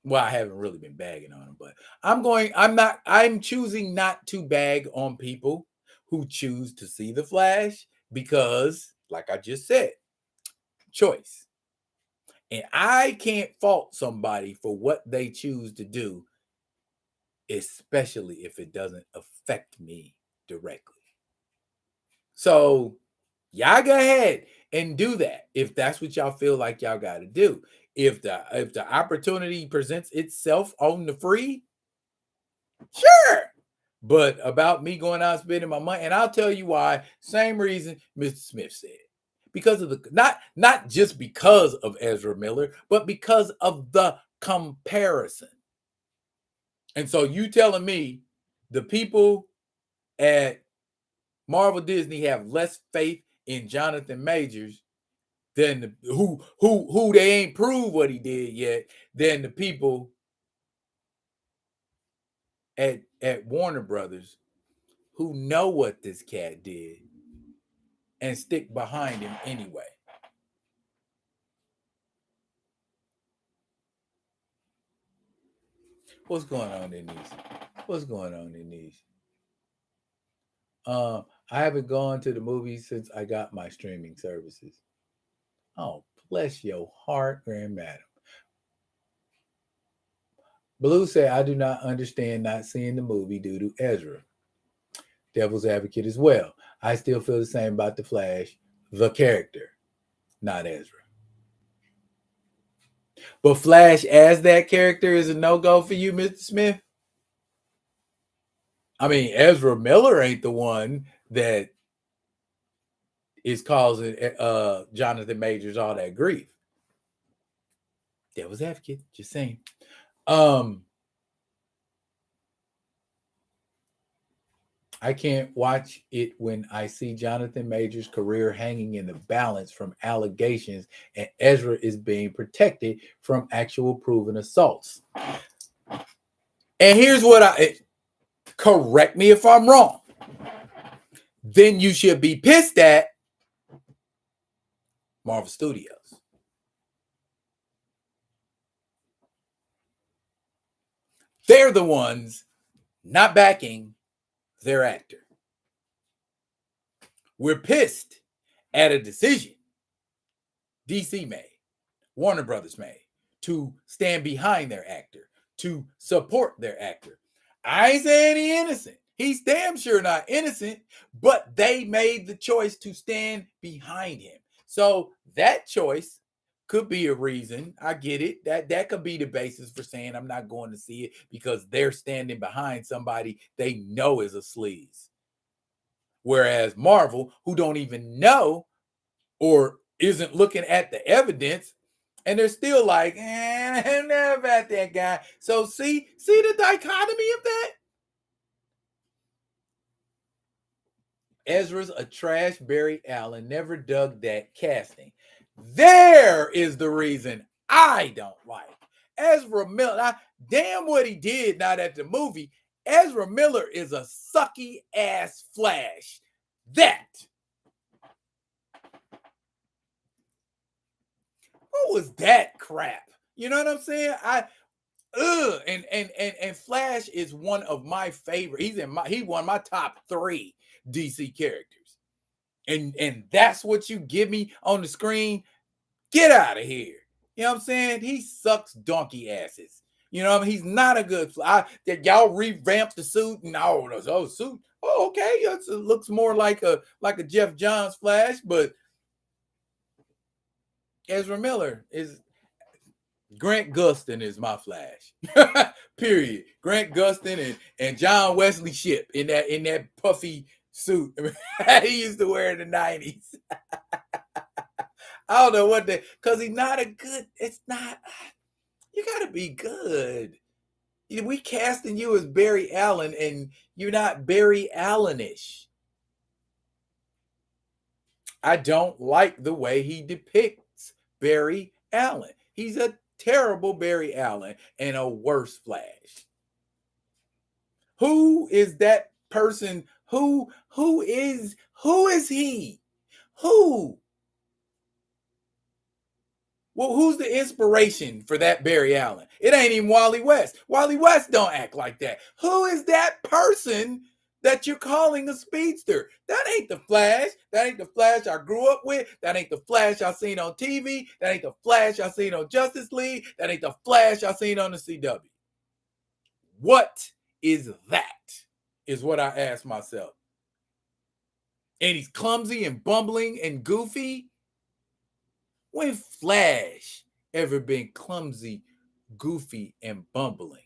Well, I haven't really been bagging on them, but I'm choosing not to bag on people who choose to see the Flash because, like I just said, choice. And I can't fault somebody for what they choose to do, especially if it doesn't affect me directly. So y'all go ahead and do that if that's what y'all feel like y'all got to do. If the opportunity presents itself on the free, sure. But about me going out spending my money, and I'll tell you why. Same reason Mr. Smith said. Because of the not just because of Ezra Miller, but because of the comparison. And so you telling me the people at Marvel Disney have less faith in Jonathan Majors than who they ain't proved what he did yet than the people at Warner Brothers who know what this cat did and stick behind him anyway. What's going on in these? What's going on in these? I haven't gone to the movies since I got my streaming services. Oh, bless your heart, Grand Madam. Blue said, I do not understand not seeing the movie due to Ezra. Devil's advocate as well. I still feel the same about the Flash, the character, not Ezra. But Flash as that character is a no-go for you, Mr. Smith? I mean, Ezra Miller ain't the one that is causing Jonathan Majors all that grief. Devil's advocate, just saying. I can't watch it when I see Jonathan Majors' career hanging in the balance from allegations and Ezra is being protected from actual proven assaults. And here's what correct me if I'm wrong. Then you should be pissed at Marvel Studios. They're the ones not backing their actor. We're pissed at a decision DC made, Warner Brothers made, to stand behind their actor, to support their actor. I ain't saying he's innocent. He's damn sure not innocent, but they made the choice to stand behind him. So that choice could be a reason. I get it. That could be the basis for saying I'm not going to see it because they're standing behind somebody they know is a sleaze. Whereas Marvel, who don't even know or isn't looking at the evidence, and they're still like, I don't know about that guy. So see the dichotomy of that? Ezra's a trash Barry Allen, never dug that casting. There is the reason I don't like Ezra Miller. Now, damn what he did not at the movie. Ezra Miller is a sucky ass Flash. That. What was that crap? You know what I'm saying? And Flash is one of my favorite. He one of my top 3 DC characters. And that's what you give me on the screen. Get out of here. You know what I'm saying? He sucks donkey asses. You know what I mean? He's not a good. That y'all revamped the suit and suit. Oh, okay. It looks more like a Jeff Johns Flash, but Ezra Miller is Grant Gustin is my Flash. Period. Grant Gustin and John Wesley Shipp in that puffy suit he used to wear in the 90s. I don't know what because he's not a good. It's not. You got to be good. We casting you as Barry Allen, and you're not Barry Allenish. I don't like the way he depicts Barry Allen. He's a terrible Barry Allen and a worse Flash. Who is that person? Who is he? Who? Well, who's the inspiration for that Barry Allen? It ain't even Wally West. Wally West don't act like that. Who is that person that you're calling a speedster? That ain't the Flash. That ain't the Flash I grew up with. That ain't the Flash I seen on TV. That ain't the Flash I seen on Justice League. That ain't the Flash I seen on the CW. What is that? Is what I ask myself. And he's clumsy and bumbling and goofy. When Flash ever been clumsy, goofy, and bumbling?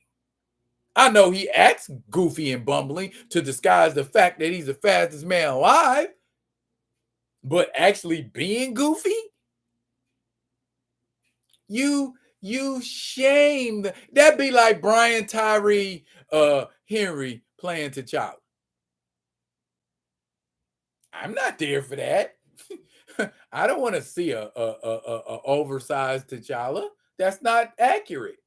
I know he acts goofy and bumbling to disguise the fact that he's the fastest man alive, but actually being goofy? You shame. That'd be like Brian Tyree Henry playing T'Challa. I'm not there for that. I don't want to see a oversized T'Challa. That's not accurate.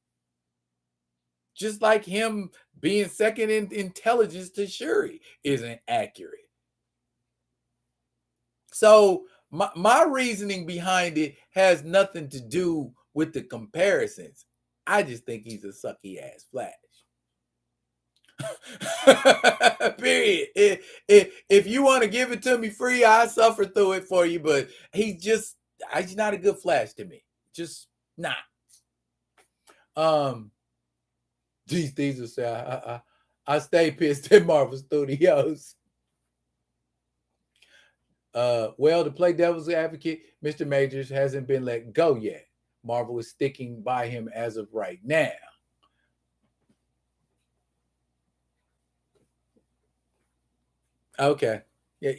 Just like him being second in intelligence to Shuri isn't accurate. So my reasoning behind it has nothing to do with the comparisons. I just think he's a sucky ass Flash. Period. If you want to give it to me free, I suffer through it for you. But he's not a good Flash to me. Just not. These will say I stay pissed at Marvel Studios. Well, to play devil's advocate, Mr. Majors hasn't been let go yet. Marvel is sticking by him as of right now. Okay. Yeah,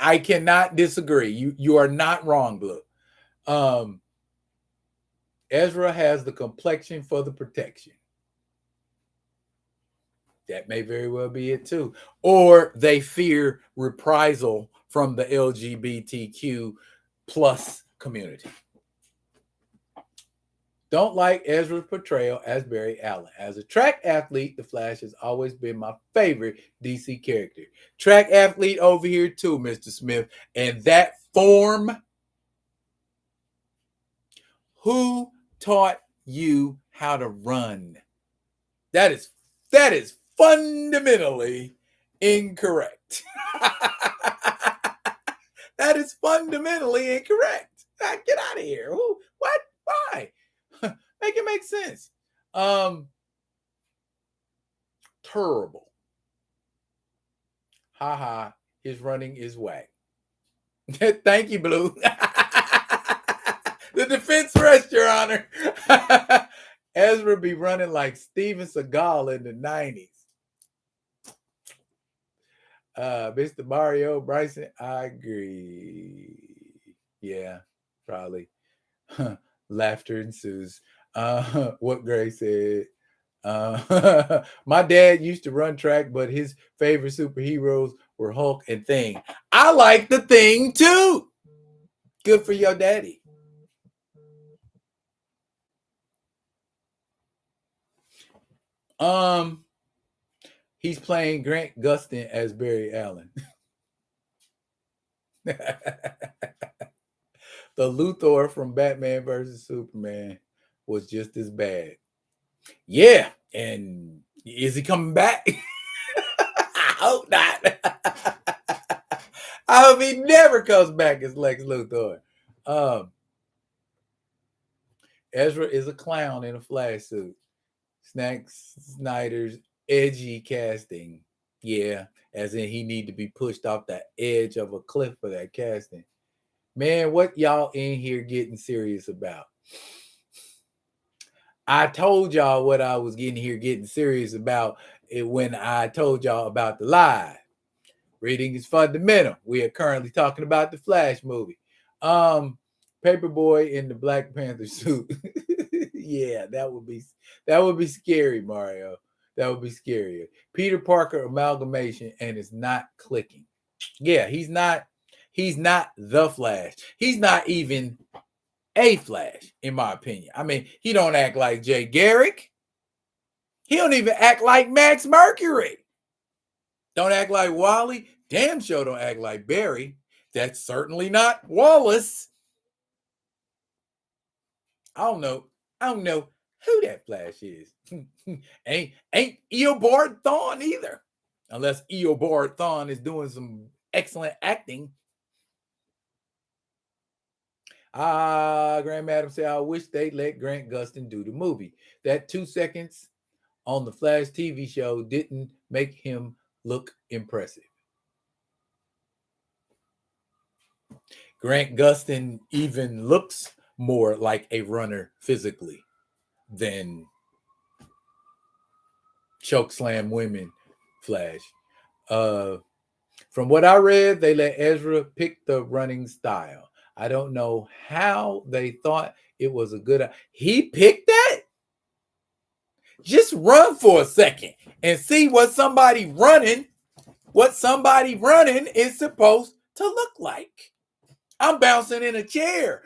I cannot disagree. You are not wrong, Blue. Ezra has the complexion for the protection. That may very well be it too. Or they fear reprisal from the LGBTQ plus community. Don't like Ezra's portrayal as Barry Allen. As a track athlete, the Flash has always been my favorite DC character. Track athlete over here too, Mr. Smith. And that form, who taught you how to run? That is fundamentally incorrect. That is fundamentally incorrect. Get out of here. Who? What? Why? Make it make sense. Terrible. Haha. His running is whack. Thank you, Blue. The defense rest, Your Honor. Ezra be running like Steven Seagal in the 90s. Mr. Mario Bryson, I agree. Yeah, probably. Laughter ensues. What Gray said. My dad used to run track, but his favorite superheroes were Hulk and Thing. I like the Thing too. Good for your daddy. He's playing Grant Gustin as Barry Allen. The Luthor from Batman versus Superman was just as bad. Yeah, and is he coming back? I hope not. I hope he never comes back as Lex Luthor. Um, Ezra is a clown in a flash suit. Zack Snyder's edgy casting. Yeah, as in he need to be pushed off the edge of a cliff for that casting. Man, what y'all in here getting serious about? I told y'all what I was getting serious about it when I told y'all about the live. Reading is fundamental. We are currently talking about the Flash movie. Paperboy in the Black Panther suit. Yeah, that would be scary, Mario. That would be scary. Peter Parker amalgamation and it's not clicking. Yeah, he's not the Flash. He's not even a Flash, in my opinion. I mean, he don't act like Jay Garrick. He don't even act like Max Mercury. Don't act like Wally. Damn sure don't act like Barry. That's certainly not Wallace. I don't know who that Flash is. ain't Eobard Thawne either. Unless Eobard Thawne is doing some excellent acting. Graham Adams said, I wish they'd let Grant Gustin do the movie. That 2 seconds on the Flash TV show didn't make him look impressive. Grant Gustin even looks more like a runner physically than Chokeslam Women Flash. From what I read, they let Ezra pick the running style. I don't know how they thought it was a good. He picked that? Just run for a second and see what somebody running is supposed to look like. I'm bouncing in a chair,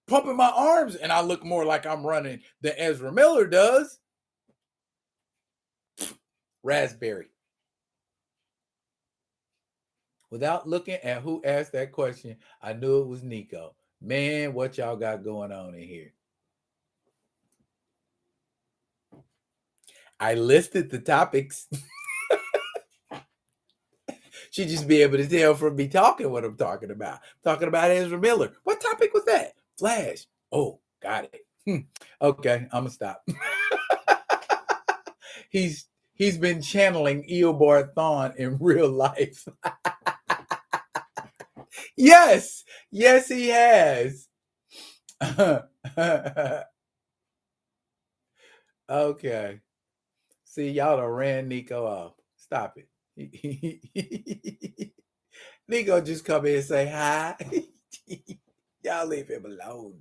pumping my arms, and I look more like I'm running than Ezra Miller does. Raspberry. Without looking at who asked that question, I knew it was Nico. Man, what y'all got going on in here? I listed the topics. She'd just be able to tell from me talking what I'm talking about. I'm talking about Ezra Miller. What topic was that? Flash. Oh, got it. Okay, I'm gonna stop. He's been channeling Eobard Thawne in real life. Yes, he has. Okay. See, y'all done ran Nico off. Stop it. Nico just come in and say hi. Y'all leave him alone.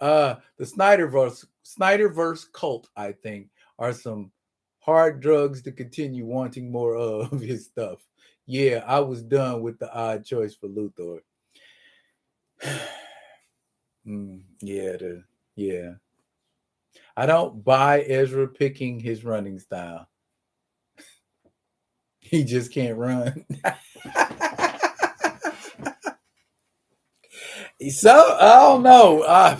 The Snyderverse cult, I think, are some hard drugs to continue wanting more of his stuff. Yeah, I was done with the odd choice for Luthor. Yeah. I don't buy Ezra picking his running style. He just can't run. So I don't know.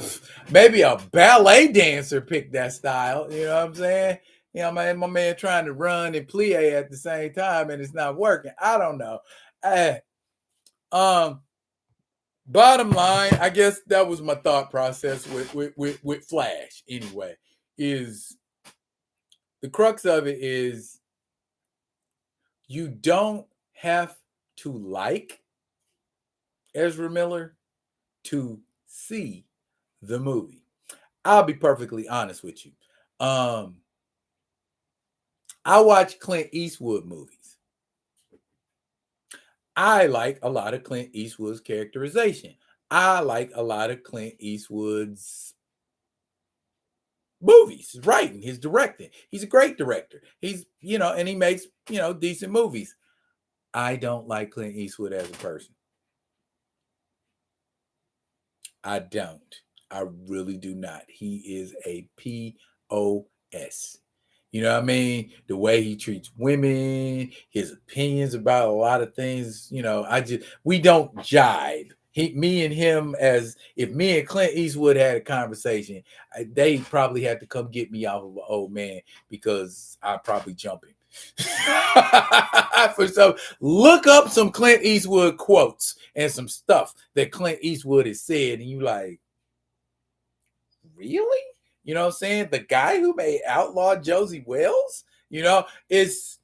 Maybe a ballet dancer picked that style. You know what I'm saying? You know, my man trying to run and plie at the same time, and it's not working. I don't know. Bottom line, I guess that was my thought process with Flash. Anyway, is the crux of it is you don't have to like Ezra Miller to see the movie. I'll be perfectly honest with you. I watch Clint Eastwood movies. I like a lot of Clint Eastwood's characterization. I like a lot of Clint Eastwood's movies, his writing, his directing. He's a great director. He's, and he makes, decent movies. I don't like Clint Eastwood as a person. I don't. I really do not. He is a POS. You know what I mean? The way he treats women, his opinions about a lot of things, we don't jive Me and him, as if me and Clint Eastwood had a conversation, they probably had to come get me off of an old man because I'd probably jump him. For some, look up some Clint Eastwood quotes and some stuff that Clint Eastwood has said, and you like, really? You know what I'm saying? The guy who made Outlaw Josie Wells, is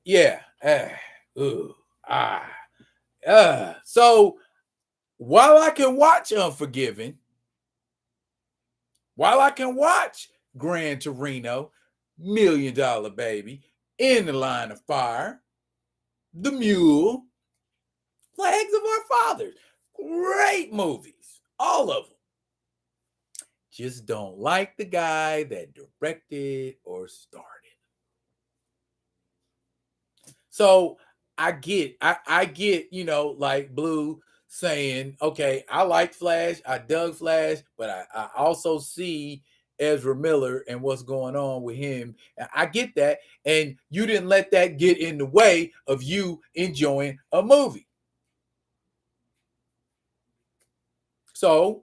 yeah. So while I can watch Unforgiven, while I can watch Gran Torino, $1 Million Baby, In the Line of Fire, The Mule, Flags of Our Fathers, great movies, all of them. Just don't like the guy that directed or starred. So I get, like Blue saying, okay, I like Flash, I dug Flash, but I also see Ezra Miller and what's going on with him. I get that. And you didn't let that get in the way of you enjoying a movie. So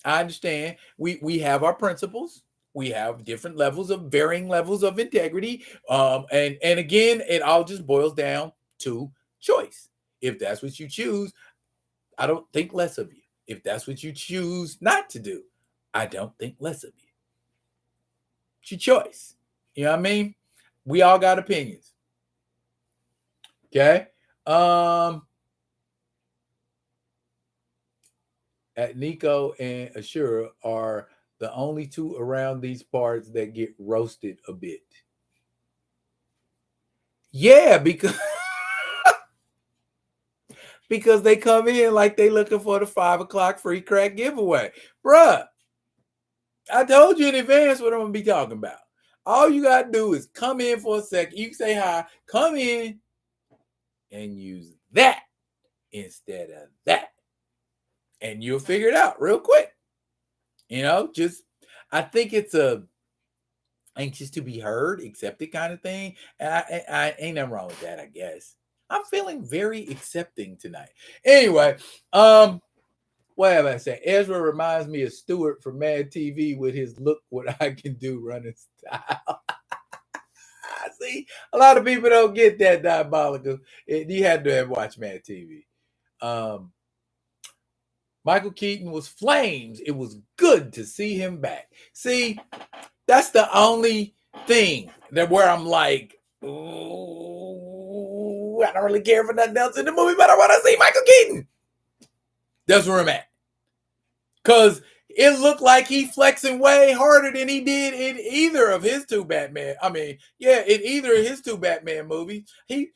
I understand we have our principles. We have different levels of varying levels of integrity. And again, it all just boils down to choice. If that's what you choose, I don't think less of you. If that's what you choose not to do, I don't think less of you. It's your choice. You know what I mean? We all got opinions. Okay. At Nico and Ashura are the only two around these parts that get roasted a bit. Yeah, because because they come in like they looking for the 5 o'clock free crack giveaway. Bruh, I told you in advance what I'm going to be talking about. All you got to do is come in for a second. You say hi, come in, and use that instead of that. And you'll figure it out real quick. I think it's a anxious to be heard, accepted kind of thing. And I ain't nothing wrong with that, I guess. I'm feeling very accepting tonight. Anyway, what have I said? Ezra reminds me of Stewart from Mad TV with his look what I can do running style. See, a lot of people don't get that diabolical. You had to have watched Mad TV. Michael Keaton was flames. It was good to see him back. See, that's the only thing that where I'm like, ooh, I don't really care for nothing else in the movie, but I want to see Michael Keaton. That's where I'm at. Because it looked like he flexing way harder than he did in either of his two Batman. In either of his two Batman movies, he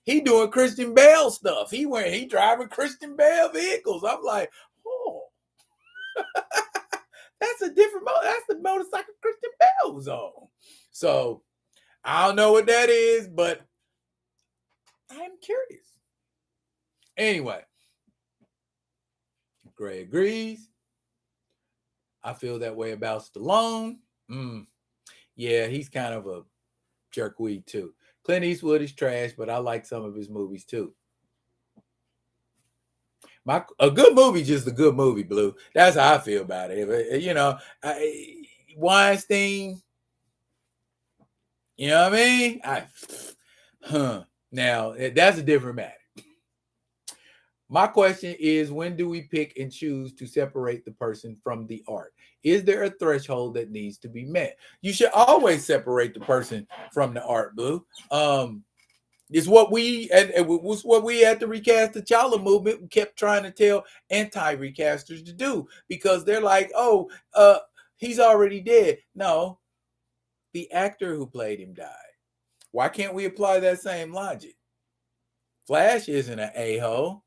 doing Christian Bale stuff. He driving Christian Bale vehicles. I'm like, oh, that's a different that's the motorcycle Christian Bale was on. So I don't know what that is, but I'm curious. Anyway, Gray agrees. I feel that way about Stallone. Yeah, he's kind of a jerkweed too. Clint Eastwood is trash, but I like some of his movies too. A good movie, just a good movie, Blue. That's how I feel about it. Weinstein. You know what I mean? Now that's a different matter. My question is, when do we pick and choose to separate the person from the art? Is there a threshold that needs to be met? You should always separate the person from the art, Blue. It's what it was what we had to recast the T'Challa movement. We kept trying to tell anti-recasters to do because they're like, he's already dead. No, the actor who played him died. Why can't we apply that same logic? Flash isn't an a-hole.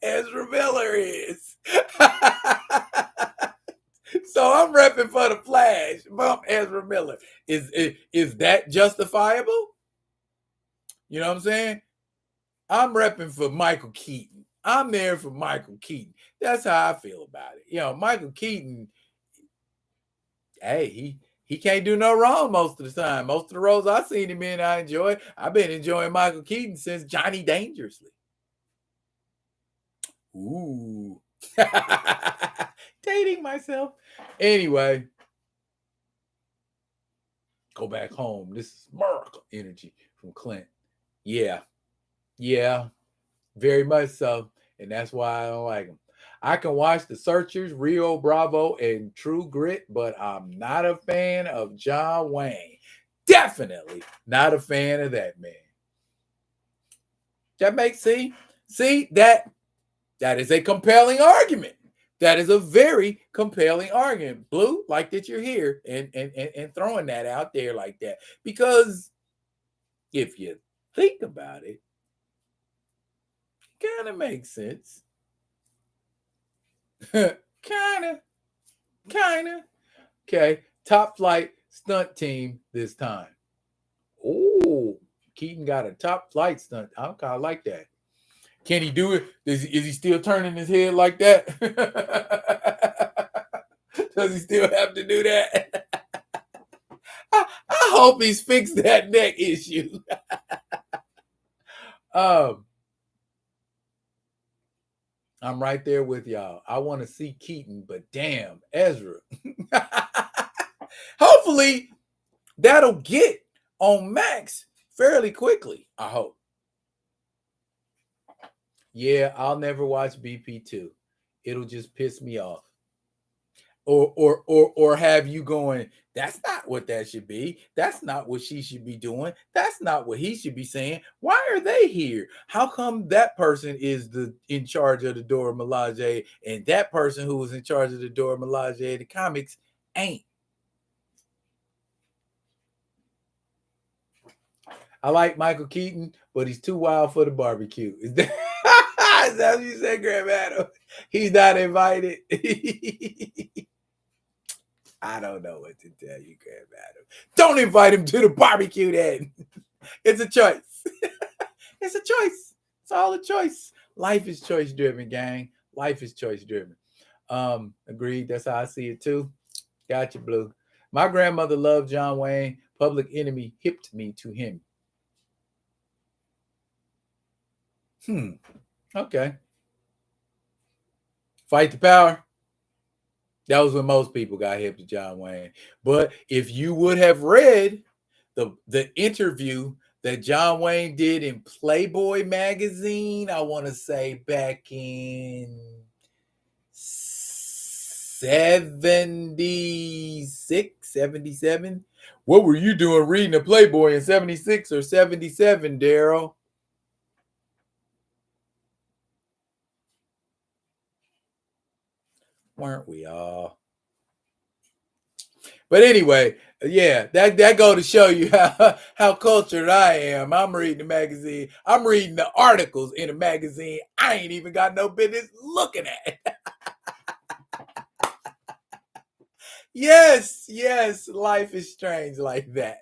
Ezra Miller is. So I'm repping for the Flash. Bump Ezra Miller. Is that justifiable? You know what I'm saying? I'm repping for Michael Keaton. I'm there for Michael Keaton. That's how I feel about it. Michael Keaton, hey, he can't do no wrong most of the time. Most of the roles I've seen him in, I enjoy. I've been enjoying Michael Keaton since Johnny Dangerously. Ooh. Dating myself. Anyway, go back home. This is Merc energy from Clint. Yeah. Yeah. Very much so. And that's why I don't like him. I can watch The Searchers, Rio Bravo, and True Grit, but I'm not a fan of John Wayne. Definitely not a fan of that man. That makes see that is a compelling argument. That is a very compelling argument. Blue, like that you're here and throwing that out there like that. Because if you think about it, kind of makes sense. kind of. Okay. Top flight stunt team this time. Oh, Keaton got a top flight stunt. I kind of like that. Can he do it? Is he still turning his head like that? Does he still have to do that? I hope he's fixed that neck issue. I'm right there with y'all. I want to see Keaton, but damn, Ezra. Hopefully, that'll get on Max fairly quickly. I hope. Yeah, I'll never watch BP2. It'll just piss me off. Or have you going, that's not what that should be. That's not what she should be doing. That's not what he should be saying. Why are they here? How come that person is in charge of the Dora Milaje and that person who was in charge of the Dora Milaje the comics ain't? I like Michael Keaton, but he's too wild for the barbecue. Is that what you said, Graham Adams? He's not invited. I don't know what to tell you, Graham Adams. Don't invite him to the barbecue then. It's a choice. It's a choice. It's all a choice. Life is choice driven, gang. Life is choice driven. Agreed. That's how I see it too. Gotcha, Blue. My grandmother loved John Wayne. Public Enemy hipped me to him. Okay. Fight the Power. That was when most people got hip to John Wayne. But if you would have read the interview that John Wayne did in Playboy magazine, I want to say back in 76, 77. What were you doing reading a Playboy in 76 or 77, Daryl? Weren't we all? But anyway, yeah, that go to show you how cultured I am. I'm reading the magazine. I'm reading the articles in the magazine I ain't even got no business looking at. Yes, life is strange like that.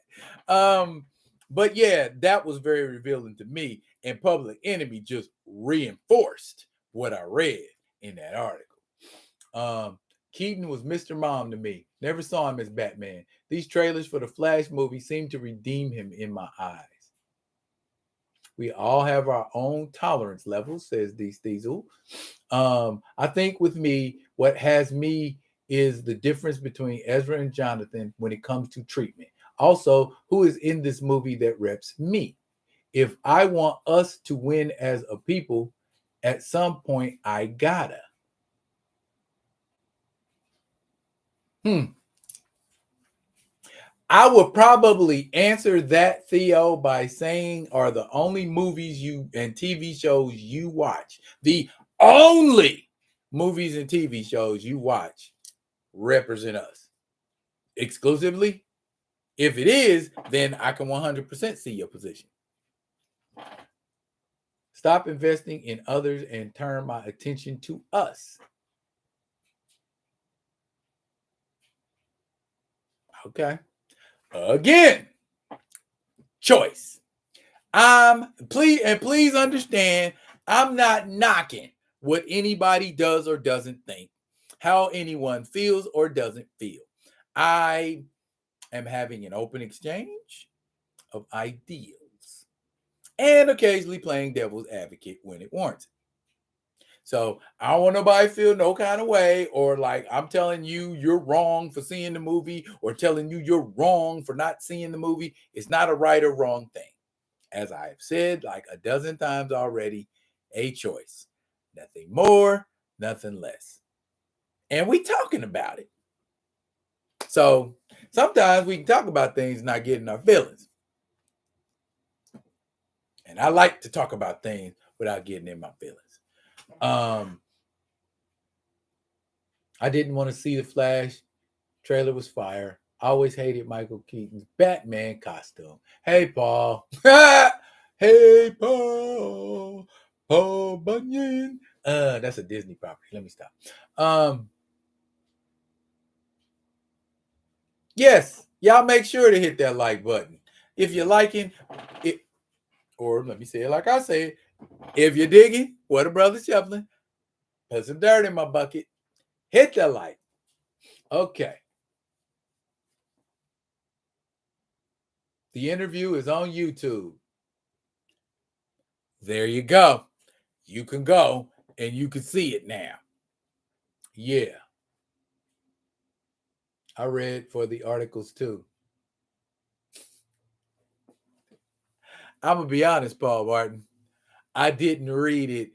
But yeah, that was very revealing to me. And Public Enemy just reinforced what I read in that article. Keaton was Mr. Mom to me. Never saw him as Batman. These trailers for the Flash movie seem to redeem him in my eyes. We all have our own tolerance levels, says Diesel. I think with me, what has me is the difference between Ezra and Jonathan when it comes to treatment. Also, who is in this movie that reps me? If I want us to win as a people, at some point I gotta. I would probably answer that, Theo, by saying are the only movies you and TV shows you watch, the only movies and TV shows you watch represent us exclusively? If it is, then I can 100% see your position. Stop investing in others and turn my attention to us. Okay. Again, choice. Please understand, I'm not knocking what anybody does or doesn't think, how anyone feels or doesn't feel. I am having an open exchange of ideals and occasionally playing devil's advocate when it warrants. So I don't want nobody feel no kind of way, or like I'm telling you you're wrong for seeing the movie, or telling you you're wrong for not seeing the movie. It's not a right or wrong thing. As I have said like a dozen times already, a choice. Nothing more, nothing less. And we talking about it. So sometimes we can talk about things not getting our feelings. And I like to talk about things without getting in my feelings. I didn't want to see the Flash. Trailer was fire. I always hated Michael Keaton's Batman costume. Hey, Paul. Hey, Paul. Paul Bunyan. That's a Disney property. Let me stop. Yes, y'all make sure to hit that like button. If you're liking it, or let me say it like I say, if you're digging what a brother shuffling, put some dirt in my bucket. Hit that like. Okay. The interview is on YouTube. There you go. You can go and you can see it now. Yeah. I read for the articles too. I'm going to be honest, Paul Martin. I didn't read it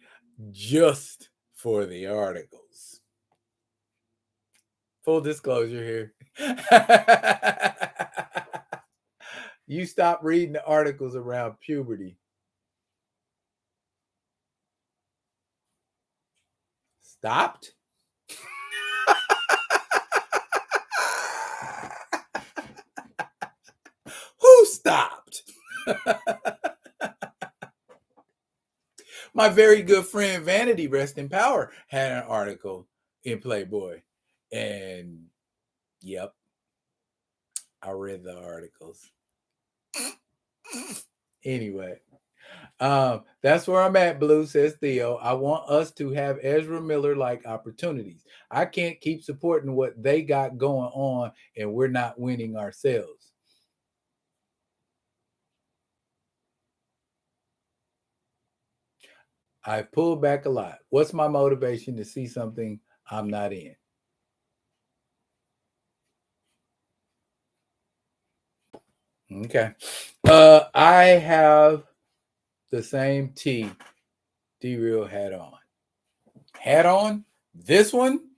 just for the articles. Full disclosure here. You stop reading the articles around puberty. Stopped? Who stopped? My very good friend Vanity, rest in power, had an article in Playboy. And yep, I read the articles. Anyway, that's where I'm at, Blue, says Theo. I want us to have Ezra Miller like opportunities. I can't keep supporting what they got going on and we're not winning ourselves. I've pulled back a lot. What's my motivation to see something I'm not in? Okay. I have the same tee D-Real had on. Had on? This one?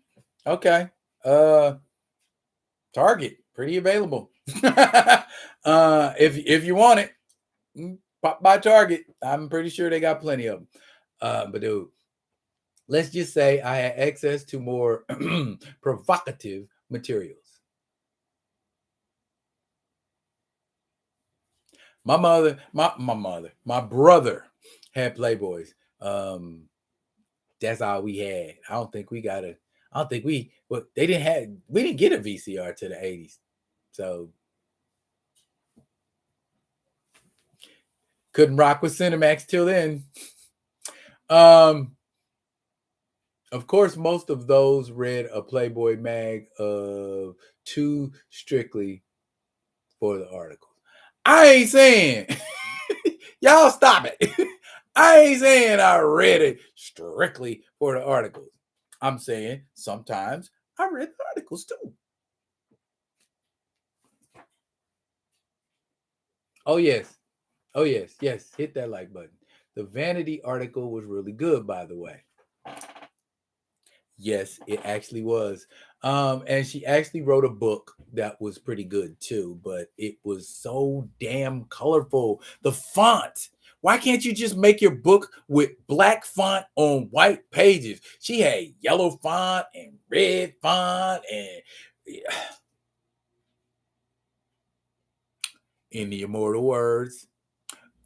Okay. Target, pretty available. If you want it, pop by Target. I'm pretty sure they got plenty of them. But dude, let's just say I had access to more provocative materials. My brother had Playboys. That's all we had. I don't think we they didn't have, we didn't get a VCR to the 80s. So couldn't rock with Cinemax till then. Of course, most of those read a Playboy mag of too strictly for the articles. I ain't saying y'all stop it. I ain't saying I read it strictly for the articles. I'm saying sometimes I read the articles too. Oh yes. Oh yes. Yes. Hit that like button. The Vanity article was really good, by the way. Yes, it actually was. And she actually wrote a book that was pretty good too, but it was so damn colorful. The font. Why can't you just make your book with black font on white pages? She had yellow font and red font, and in the immortal words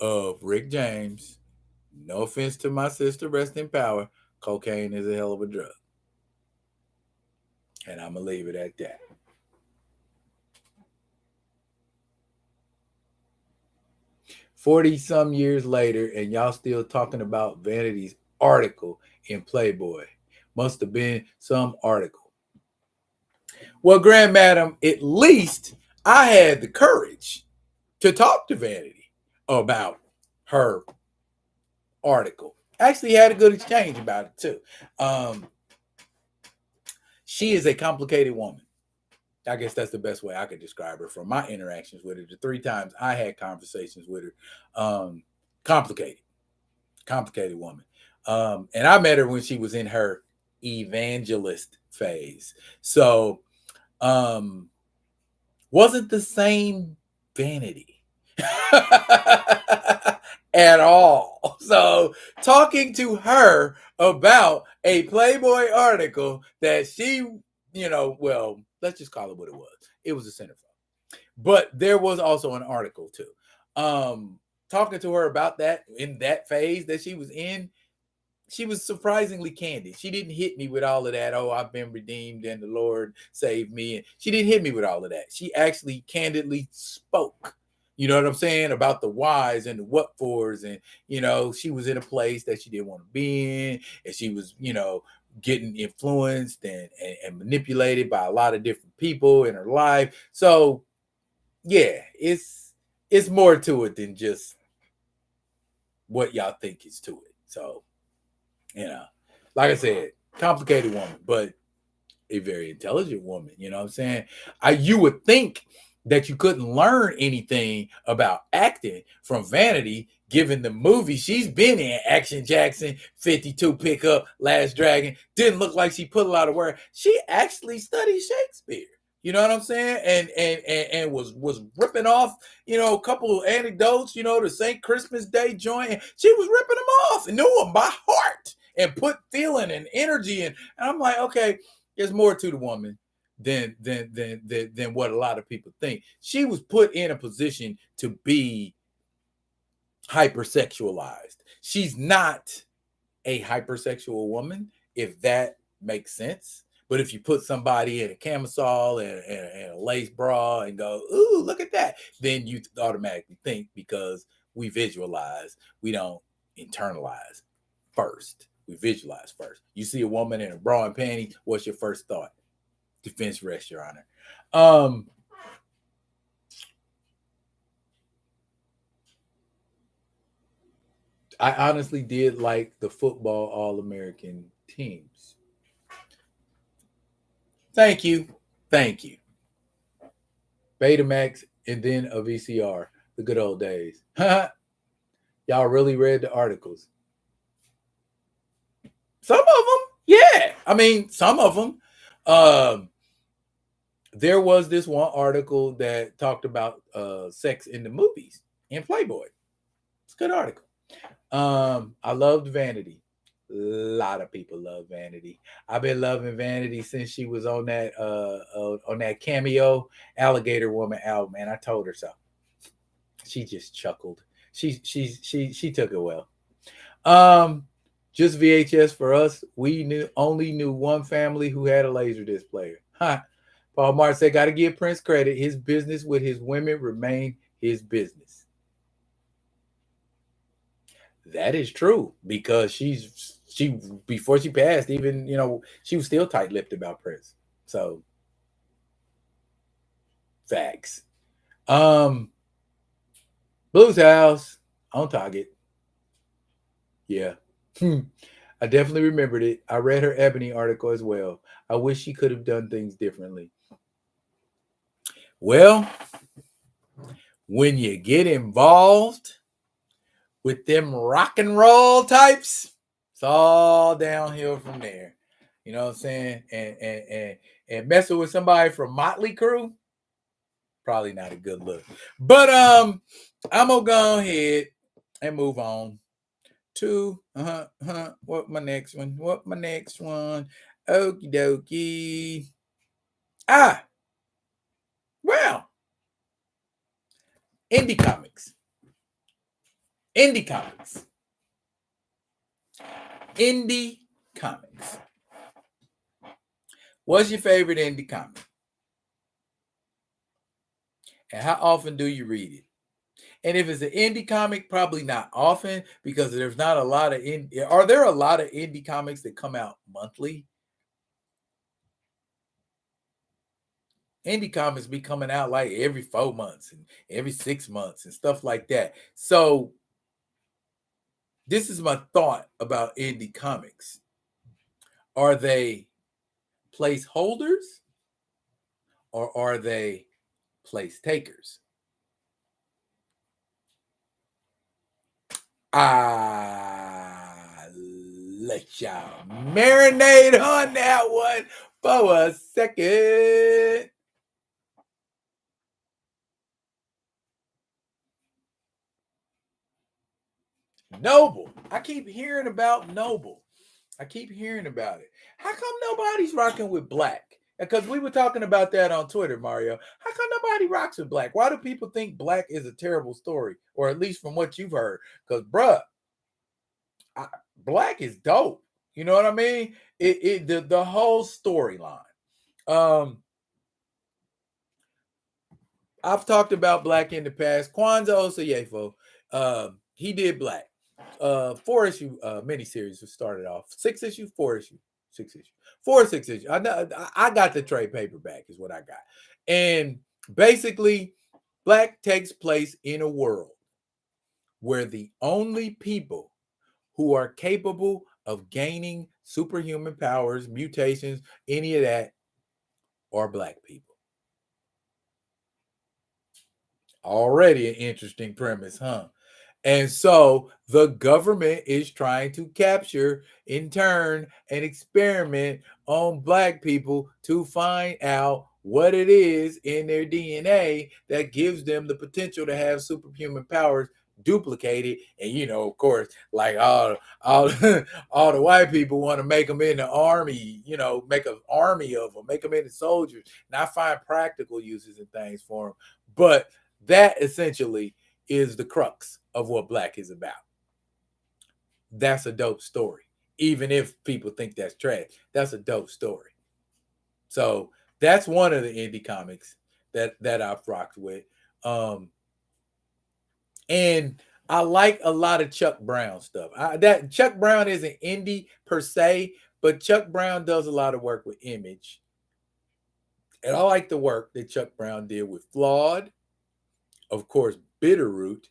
of Rick James, no offense to my sister, rest in power, cocaine is a hell of a drug. And I'm going to leave it at that. $40-some years later, and y'all still talking about Vanity's article in Playboy. Must have been some article. Well, Grand Madam, at least I had the courage to talk to Vanity about her article. Actually had a good exchange about it too. She is a complicated woman. I guess that's the best way I could describe her from my interactions with her. The 3 times I had conversations with her, complicated, complicated woman. And I met her when she was in her evangelist phase. So, wasn't the same vanity at all. So, talking to her about a Playboy article that she, well, let's just call it what it was. It was a centerfold. But there was also an article too. Talking to her about that in that phase that she was in, she was surprisingly candid. She didn't hit me with all of that. Oh, I've been redeemed and the Lord saved me. She didn't hit me with all of that. She actually candidly spoke. You know what I'm saying? About the whys and the what fors. And, she was in a place that she didn't want to be in. And she was, getting influenced and manipulated by a lot of different people in her life. So, yeah, it's more to it than just what y'all think is to it. So, like I said, complicated woman, but a very intelligent woman. You know what I'm saying? You would think that you couldn't learn anything about acting from Vanity, given the movie she's been in, Action Jackson, 52 Pickup, Last Dragon. Didn't look like she put a lot of work. She actually studied Shakespeare. You know what I'm saying? And was ripping off, a couple of anecdotes, the St. Christmas Day joint. And she was ripping them off and knew them by heart and put feeling and energy in. And I'm like, okay, there's more to the woman than what a lot of people think. She was put in a position to be hypersexualized. She's not a hypersexual woman, if that makes sense. But if you put somebody in a camisole and a lace bra and go, ooh, look at that, then you automatically think, because we visualize, we don't internalize first. We visualize first. You see a woman in a bra and panties, what's your first thought? Defense rest, Your Honor. I honestly did like the football All-American teams. Thank you. Thank you. Betamax and then a VCR. The good old days. Y'all really read the articles. Some of them, yeah. I mean, some of them. There was this one article that talked about sex in the movies in Playboy. It's a good article. I loved Vanity. A lot of people love Vanity. I've been loving Vanity since she was on that Cameo Alligator Woman album, and I told her so. She just chuckled. She took it well. Just VHS for us. We only knew one family who had a Laserdisc player. Ha. Paul Martin said, "Got to give Prince credit. His business with his women remained his business." That is true, because she before she passed, even she was still tight-lipped about Prince. So facts. Blues House on target. Yeah. I definitely remembered it. I read her Ebony article as well. I wish she could have done things differently. Well, when you get involved with them rock and roll types, it's all downhill from there. You know what I'm saying? And messing with somebody from Motley Crue, probably not a good look. But I'm gonna go ahead and move on to what my next one? Okie dokie. Well, indie comics. Indie comics. Indie comics. What's your favorite indie comic? And how often do you read it? And if it's an indie comic, probably not often, because there's not a lot of are there a lot of indie comics that come out monthly? Indie comics be coming out like every 4 months and every 6 months and stuff like that. So this is my thought about indie comics. Are they placeholders or are they place takers? Let y'all marinate on that one for a second. Noble. I keep hearing about Noble. I keep hearing about it. How come nobody's rocking with Black? Because we were talking about that on Twitter, Mario. How come nobody rocks with Black? Why do people think Black is a terrible story? Or at least from what you've heard? Because, bruh, Black is dope. You know what I mean? The whole storyline. I've talked about Black in the past. Kwanzaa Osayefo, he did Black. 4-issue miniseries was started off. 6-issue, 4-issue, 6-issue, 4-6-issue. I got the trade paperback is what I got. And basically, Black takes place in a world where the only people who are capable of gaining superhuman powers, mutations, any of that, are Black people. Already an interesting premise, huh? And so the government is trying to capture, in turn, and experiment on Black people to find out what it is in their DNA that gives them the potential to have superhuman powers duplicated. And of course, like all all the white people want to make them in the army, make an army of them, make them into soldiers, not find practical uses and things for them. But that essentially is the crux of what Black is about. That's a dope story. Even if people think that's trash, that's a dope story. So that's one of the indie comics that I've rocked with. And I like a lot of Chuck Brown stuff. That Chuck Brown isn't indie per se, but Chuck Brown does a lot of work with Image. And I like the work that Chuck Brown did with Flawed, of course, Bitterroot,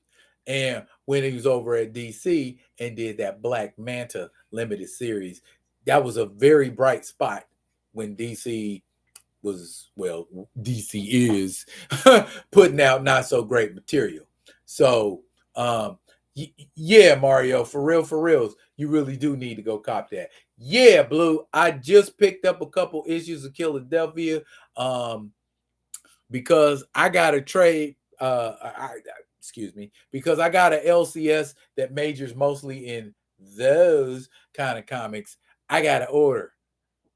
and when he was over at DC and did that Black Manta limited series. That was a very bright spot when DC is putting out not so great material. So, yeah, Mario, for reals, you really do need to go cop that. Yeah, Blue, I just picked up a couple issues of Philadelphia because I got a trade. Because I got an LCS that majors mostly in those kind of comics. I got to order,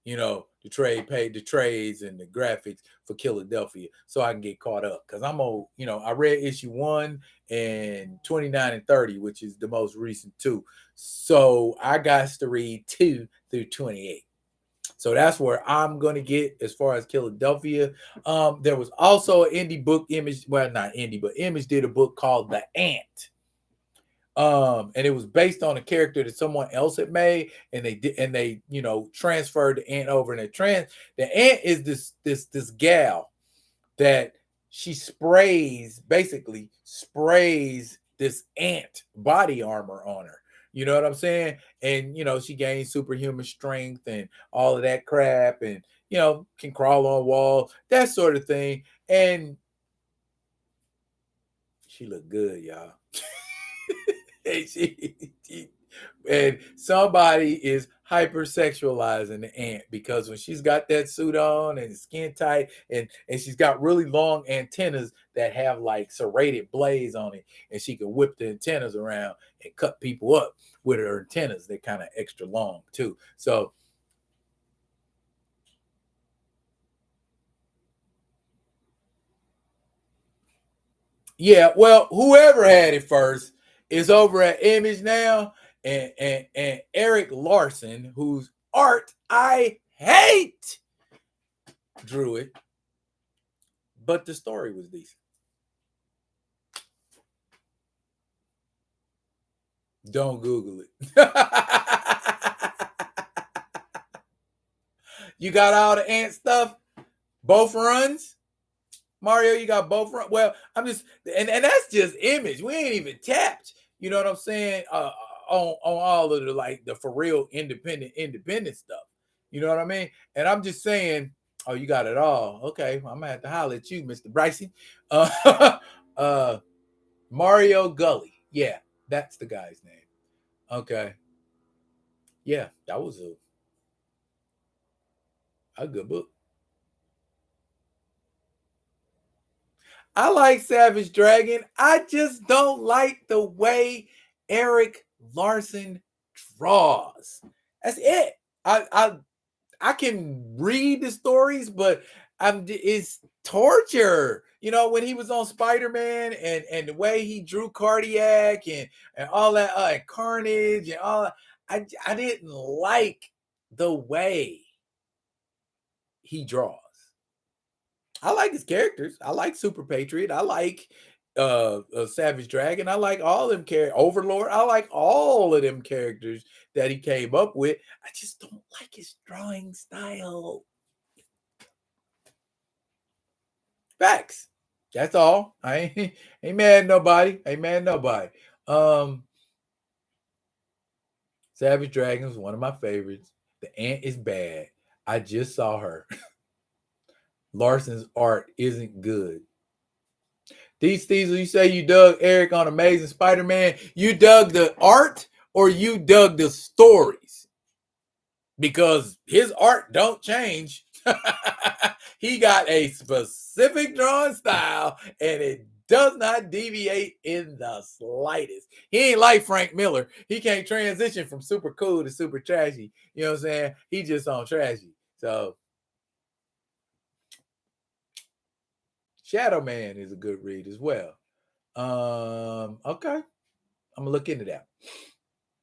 the trades and the graphics for Philadelphia so I can get caught up. Because I'm old, I read issue 1 and 29 and 30, which is the most recent 2. So I got to read 2 through 28. So that's where I'm going to get as far as Philadelphia. There was also an indie book, Image. Well, not indie, but Image did a book called The Ant. And it was based on a character that someone else had made, and they transferred the Ant over. And the Ant is this gal that she basically sprays this ant body armor on her. You know what I'm saying? And she gains superhuman strength and all of that crap, and can crawl on walls, that sort of thing. And she looked good, y'all. And somebody is hypersexualizing the ant, because when she's got that suit on and skin tight, and she's got really long antennas that have like serrated blades on it, and she can whip the antennas around and cut people up with her antennas. They're kind of extra long too. So yeah, well, whoever had it first is over at Image now, and Eric Larson, whose art I hate, drew it, but the story was decent. Don't Google it. You got all the ant stuff, both runs. Mario, you got both runs. Well, I'm just, and that's just Image. We ain't even tapped. You know what I'm saying? on all of the like the for real independent stuff. You know what I mean? And I'm just saying, oh, you got it all. Okay, I'm gonna have to holler at you, Mr. Bryson. Uh Mario Gully. Yeah, that's the guy's name. Okay. Yeah, that was a good book. I like Savage Dragon. I just don't like the way Eric Larson draws. That's it. I can read the stories, but it's torture. You know, when he was on Spider-Man and the way he drew Cardiac and all that and Carnage and all that, I didn't like the way he draws. I like his characters. I like Super Patriot. I like Savage Dragon. I like all them characters. Overlord. I like all of them characters that he came up with. I just don't like his drawing style. Facts. That's all. I ain't mad at nobody. Ain't mad at nobody. Savage Dragon is one of my favorites. The Ant is bad. I just saw her. Larson's art isn't good. These Steezel, you say you dug Eric on Amazing Spider-Man. You dug the art or you dug the stories? Because his art don't change. He got a specific drawing style and it does not deviate in the slightest. He ain't like Frank Miller. He can't transition from super cool to super trashy. You know what I'm saying? He just on trashy. So Shadow Man is a good read as well. Okay. I'm gonna look into that.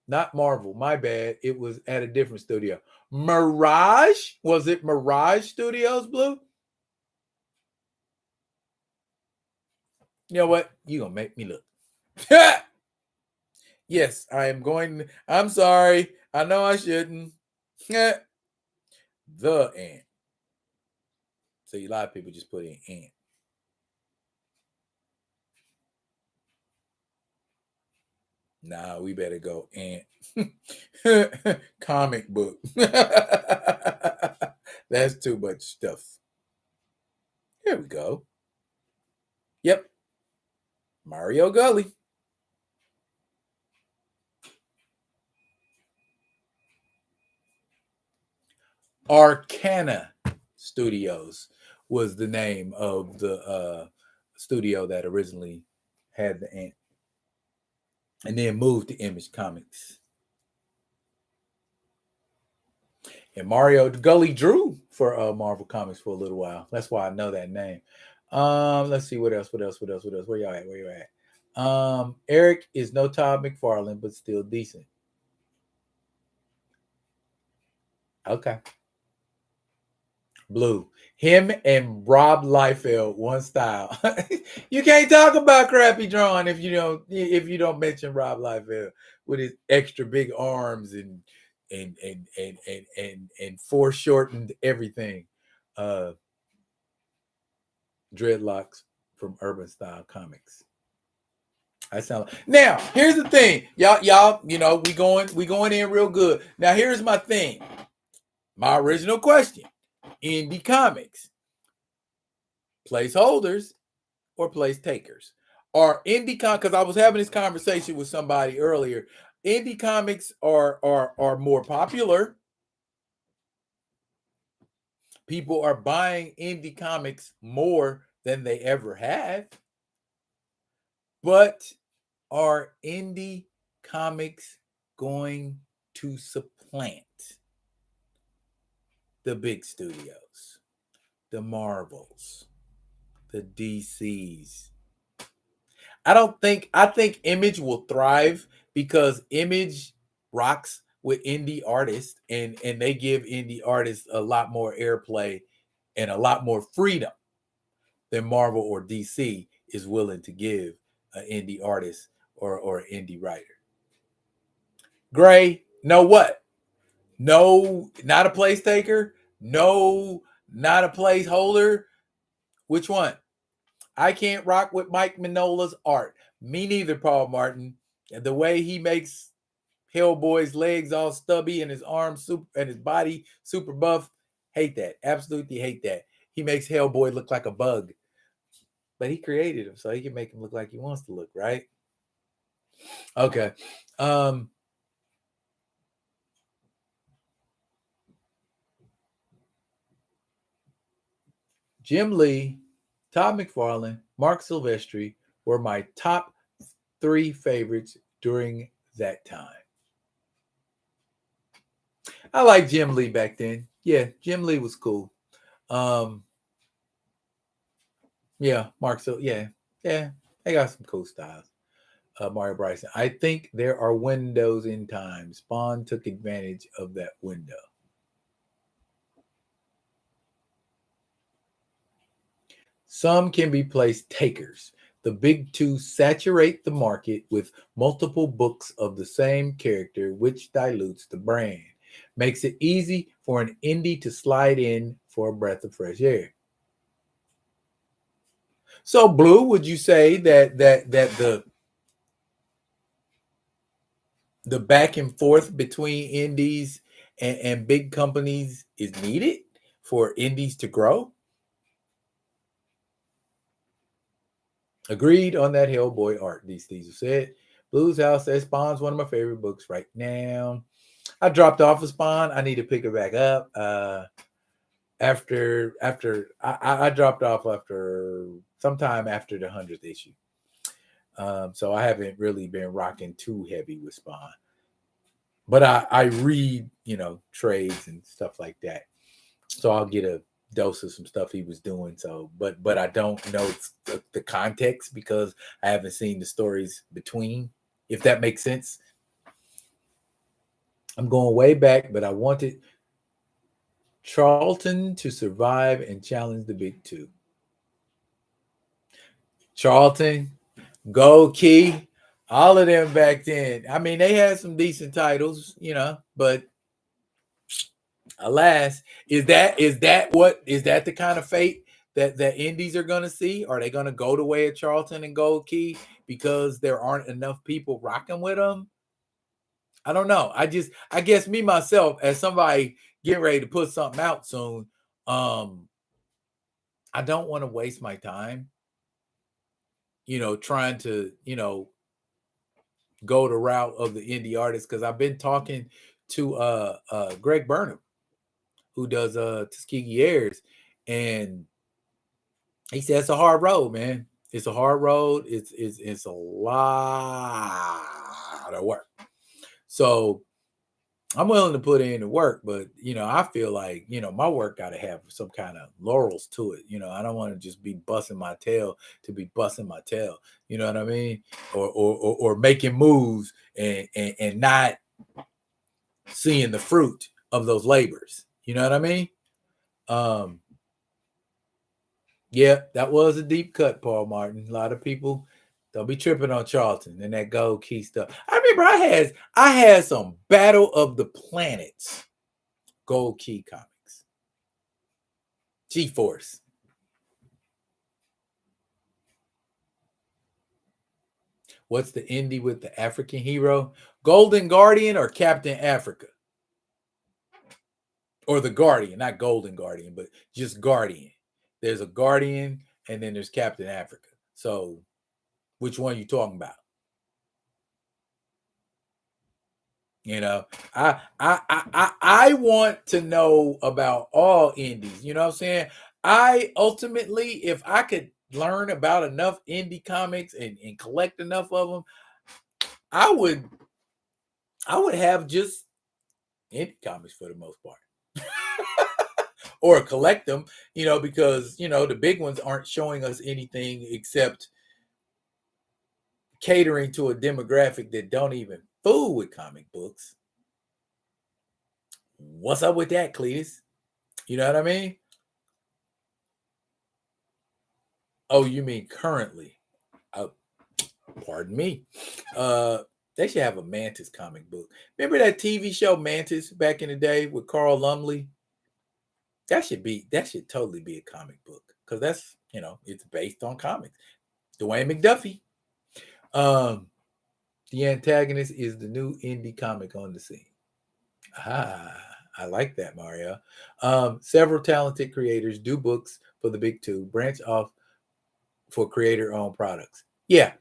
Not Marvel, my bad. It was at a different studio. Mirage? Was it Mirage Studios, Blue? You know what? You gonna make me look. Yes, I am going. I'm sorry. I know I shouldn't. The Ant. So a lot of people just put in Ant. Nah, we better go Ant. Comic book. That's too much stuff. Here we go. Yep. Mario Gully. Arcana Studios was the name of the studio that originally had the Ant, and then moved to Image Comics. And Mario Gully drew for Marvel Comics for a little while. That's why I know that name. Let's see what else. Where y'all at? Where you at? Eric is no Todd McFarlane, but still decent. Okay. Blue. Him and Rob Liefeld, one style. You can't talk about crappy drawing if you don't mention Rob Liefeld with his extra big arms and foreshortened everything. Dreadlocks from Urban Style Comics. I sound like, now here's the thing. Y'all, we going in real good. Now here's my thing. My original question. Indie comics, placeholders or place takers? Are indie because I was having this conversation with somebody earlier. Indie comics are more popular. People are buying indie comics more than they ever have. But are indie comics going to supplant the big studios, the Marvels, the DCs? I think Image will thrive because Image rocks with indie artists and they give indie artists a lot more airplay and a lot more freedom than Marvel or DC is willing to give an indie artist or an indie writer. Gray, no what? No, not a place taker. No, not a placeholder. Which one? I can't rock with Mike Mignola's art. Me neither, Paul Martin. The way he makes Hellboy's legs all stubby and his arms super and his body super buff. Hate that. Absolutely hate that. He makes Hellboy look like a bug. But he created him, so he can make him look like he wants to look, right? Okay. Jim Lee, Todd McFarlane, Mark Silvestri were my top 3 favorites during that time. I like Jim Lee back then. Yeah, Jim Lee was cool. Yeah, Mark. So yeah, they got some cool styles. Mario Bryson. I think there are windows in time. Spawn took advantage of that window. Some can be placed takers. The big two saturate the market with multiple books of the same character, which dilutes the brand. Makes it easy for an indie to slide in for a breath of fresh air. So, Blue, would you say that the back and forth between indies and big companies is needed for indies to grow? Agreed on that Hellboy art, these Diesel said. Blues House says Spawn's one of my favorite books right now. I dropped off of Spawn. I need to pick it back up. After I dropped off after sometime after the 100th issue. So I haven't really been rocking too heavy with Spawn. But I read, trades and stuff like that. So I'll get a dose of some stuff he was doing. So, but I don't know the context because I haven't seen the stories between, if that makes sense. I'm going way back, but I wanted Charlton to survive and challenge the big two. Charlton, Gold Key, all of them back then. I mean, they had some decent titles, but alas, is that the kind of fate that the indies are going to see? Are they going to go the way of Charlton and Gold Key because there aren't enough people rocking with them? I don't know. I guess me myself as somebody getting ready to put something out soon, I don't want to waste my time, trying to, go the route of the indie artist, because I've been talking to Greg Burnham, who does Tuskegee Airs, and he said it's a hard road, man. It's a hard road. It's a lot of work. So I'm willing to put in the work, but I feel like my work got to have some kind of laurels to it. I don't want to just be busting my tail to be busting my tail. You know what I mean? Or making moves and not seeing the fruit of those labors. You know what I mean? Yeah, that was a deep cut, Paul Martin. A lot of people don't be tripping on Charlton and that Gold Key stuff. I remember I had some Battle of the Planets Gold Key comics. G-Force. What's the indie with the African hero? Golden Guardian or Captain Africa? Or the Guardian, not Golden Guardian, but just Guardian. There's a Guardian and then there's Captain Africa. So which one are you talking about? I want to know about all indies. You know what I'm saying? I ultimately, if I could learn about enough indie comics and collect enough of them, I would have just indie comics for the most part. Or collect them, because the big ones aren't showing us anything except catering to a demographic that don't even fool with comic books. What's up with that, Cletus? You know what I mean? Oh, you mean currently? Pardon me. They should have a Mantis comic book. Remember that TV show Mantis back in the day with Carl Lumley? That should totally be a comic book, because that's it's based on comics. Dwayne McDuffie. The antagonist is the new indie comic on the scene. Ah, I like that, Mario. Several talented creators do books for the big two, branch off for creator-owned products. Yeah,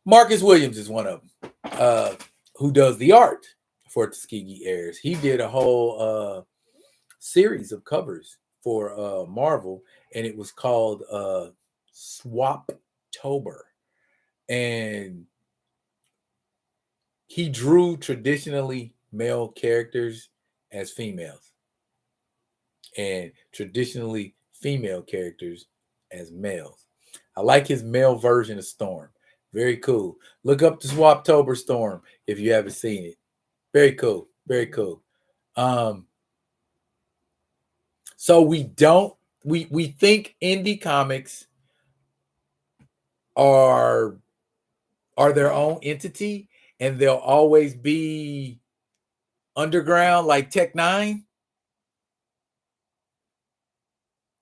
Marcus Williams is one of them, who does the art for Tuskegee Airs. He did a whole series of covers for Marvel, and it was called Swaptober. And he drew traditionally male characters as females and traditionally female characters as males. I like his male version of Storm. Very cool. Look up the Swaptober Storm if you haven't seen it. Very cool. Very cool. Um, so we think indie comics are their own entity and they'll always be underground like Tech Nine.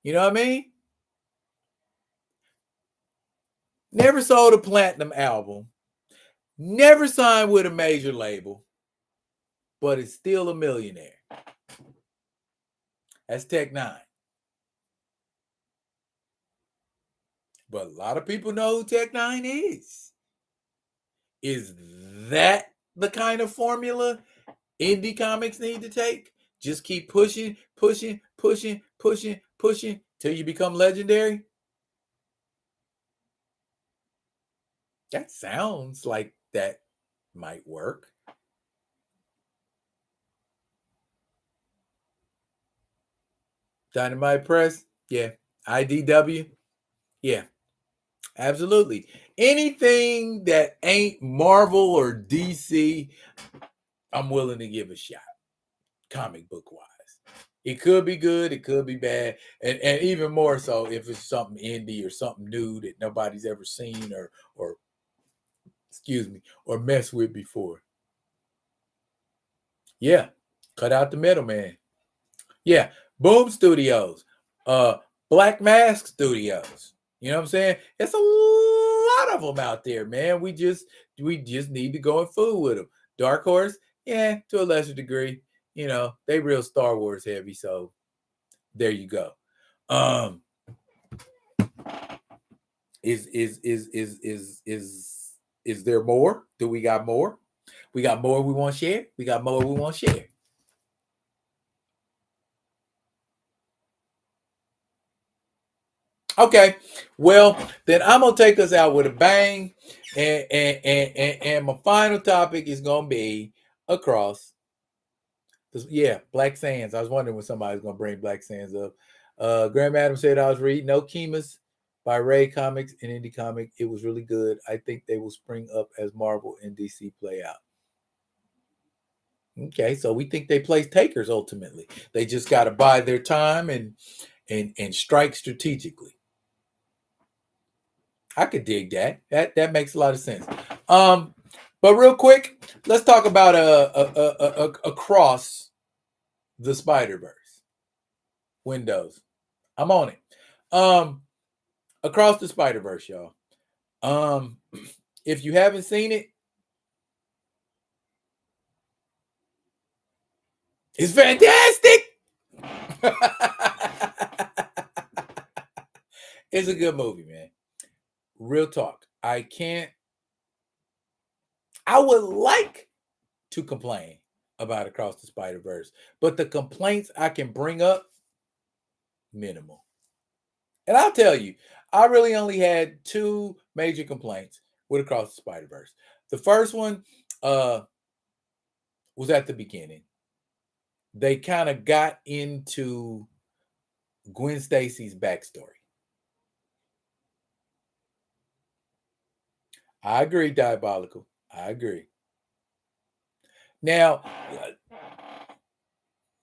You know what I mean? Never sold a platinum album, never signed with a major label, but is still a millionaire. That's Tech Nine. But a lot of people know who Tech Nine is. Is that the kind of formula indie comics need to take? Just keep pushing, pushing, pushing, pushing, pushing till you become legendary? That sounds like that might work. Dynamite Press? Yeah. IDW? Yeah. Absolutely. Anything that ain't Marvel or DC, I'm willing to give a shot, comic book wise. It could be good, it could be bad, and even more so if it's something indie or something new that nobody's ever seen or excuse me, or messed with before. Yeah, cut out the middleman. Yeah, Boom Studios, Black Mask Studios. You know what I'm saying? It's a lot of them out there, man. We just need to go and fool with them. Dark Horse, yeah, to a lesser degree. You know, they real Star Wars heavy, so there you go. Um, is there more? Do we got more? We got more we want to share. We got more we want to share. Okay, well then I'm gonna take us out with a bang, and my final topic is gonna be across. Yeah, Black Sands. I was wondering when somebody was gonna bring Black Sands up. Graham Adams said I was reading No Kemas by Ray Comics and Indie Comic. It was really good. I think they will spring up as Marvel and DC play out. Okay, so we think they play takers ultimately. They just got to buy their time and strike strategically. I could dig that. That makes a lot of sense. But real quick, let's talk about across the Spider Verse windows. I'm on it. Across the Spider Verse, y'all. If you haven't seen it, it's fantastic. It's a good movie, man. Real talk. I would like to complain about Across the Spider Verse, but the complaints I can bring up, minimal. And I'll tell you, I really only had two major complaints with Across the Spider Verse. The first one was at the beginning. They kind of got into Gwen Stacy's backstory. I agree, Diabolical. I agree. Now,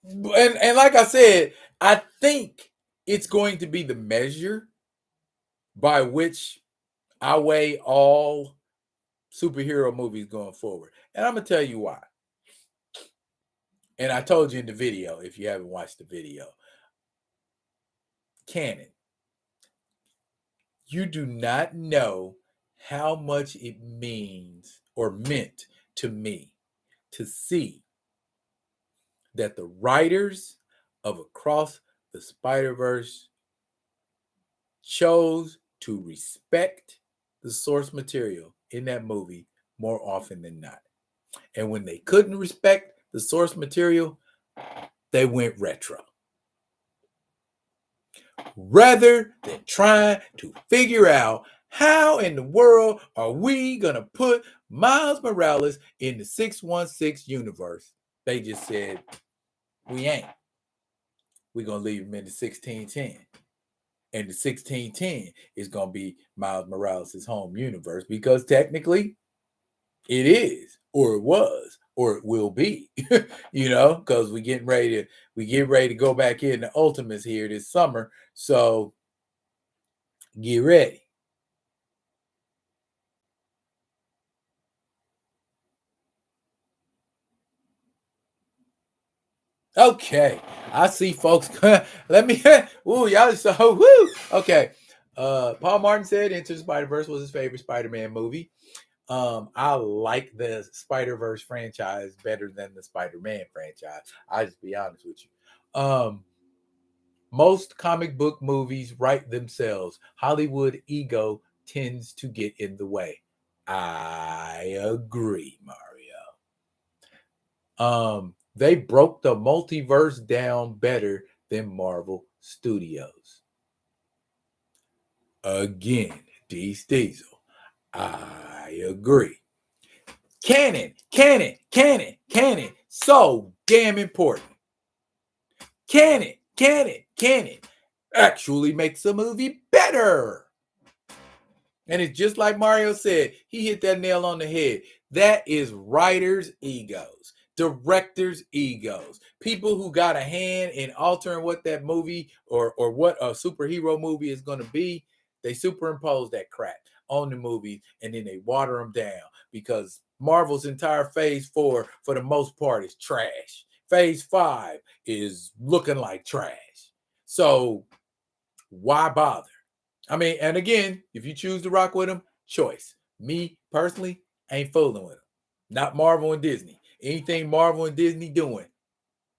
and like I said, I think it's going to be the measure by which I weigh all superhero movies going forward. And I'm gonna tell you why. And I told you in the video, if you haven't watched the video, canon. You do not know how much it means or meant to me to see that the writers of Across the Spider-Verse chose to respect the source material in that movie more often than not. And when they couldn't respect the source material, they went retro. Rather than trying to figure out how in the world are we going to put Miles Morales in the 616 universe, they just said, we ain't. We're going to leave him in the 1610. And the 1610 is going to be Miles Morales' home universe because technically it is, or it was, or it will be, because we get ready to go back in the Ultimates here this summer. So get ready. Okay, I see folks. Let me. Ooh, y'all are so woo. Okay, Paul Martin said Into the Spider-Verse was his favorite Spider-Man movie. I like the Spider-Verse franchise better than the Spider-Man franchise. I'll just be honest with you. Most comic book movies write themselves. Hollywood ego tends to get in the way. I agree, Mario. They broke the multiverse down better than Marvel Studios. Again, D. Steezel. I agree. Canon. So damn important. Canon actually makes a movie better. And it's just like Mario said, he hit that nail on the head. That is writers' egos, directors' egos, people who got a hand in altering what that movie or what a superhero movie is going to be. They superimpose that crap on the movie and then they water them down because Marvel's entire phase 4, for the most part, is trash. Phase 5 is looking like trash. So why bother? I mean, and again, if you choose to rock with them, choice. Me personally, ain't fooling with them. Not Marvel and Disney. Anything Marvel and Disney doing,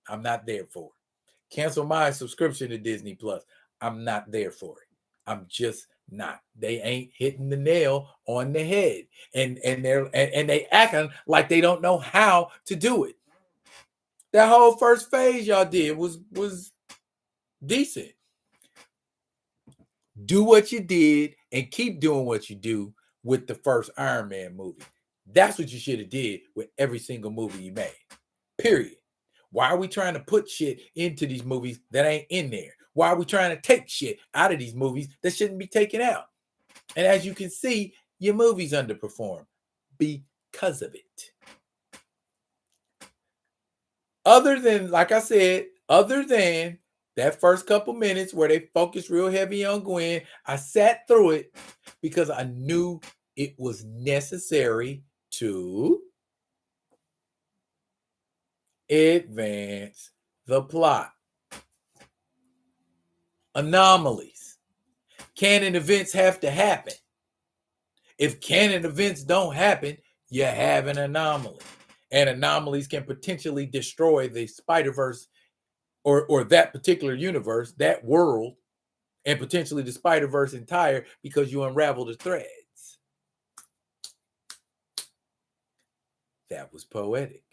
I'm not there for it. Cancel my subscription to Disney Plus. I'm not there for it. I'm just not. They ain't hitting the nail on the head, and they acting like they don't know how to do it. That whole first phase y'all did was decent. Do what you did and keep doing what you do with the first Iron Man movie. That's what you should have did with every single movie you made. Period. Why are we trying to put shit into these movies that ain't in there? Why are we trying to take shit out of these movies that shouldn't be taken out? And as you can see, your movies underperform because of it. Other than, like I said, other than that first couple minutes where they focused real heavy on Gwen, I sat through it because I knew it was necessary to advance the plot. Anomalies. Canon events have to happen. If canon events don't happen, you have an anomaly. And anomalies can potentially destroy the Spider-Verse or that particular universe, that world, and potentially the Spider-Verse entire because you unravel the threads. That was poetic.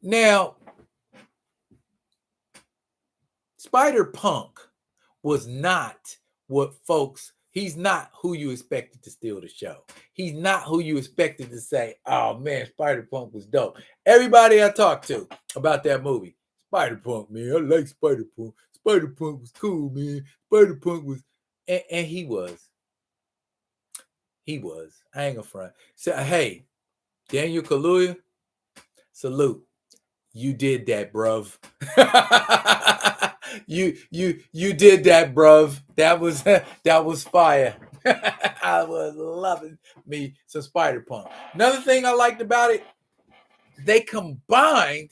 Now, Spider-Punk was not what folks, he's not who you expected to steal the show. He's not who you expected to say, oh man, Spider-Punk was dope. Everybody I talked to about that movie, Spider-Punk, man, I like Spider-Punk. Spider-Punk was cool, man. Spider-Punk was, and he was. He was. I ain't gonna front. So, hey, Daniel Kaluuya, salute. You did that, bruv. you did that, bruv. That was fire. I was loving me some Spider-Punk. Another thing I liked about it, they combined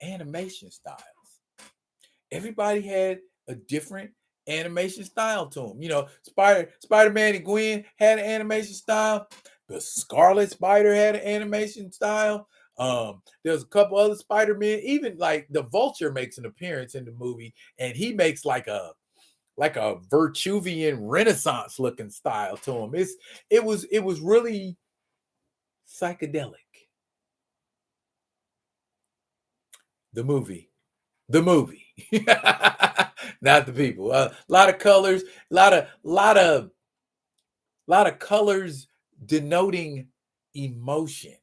animation styles. Everybody had a different animation style to him. You know, Spider-Man and Gwen had an animation style. The Scarlet Spider had an animation style. There's a couple other Spider-Men. Even like the Vulture makes an appearance in the movie, and he makes like a Virtuvian Renaissance looking style to him. It was really psychedelic. The movie, not the people. A lot of colors, lot of colors denoting emotion.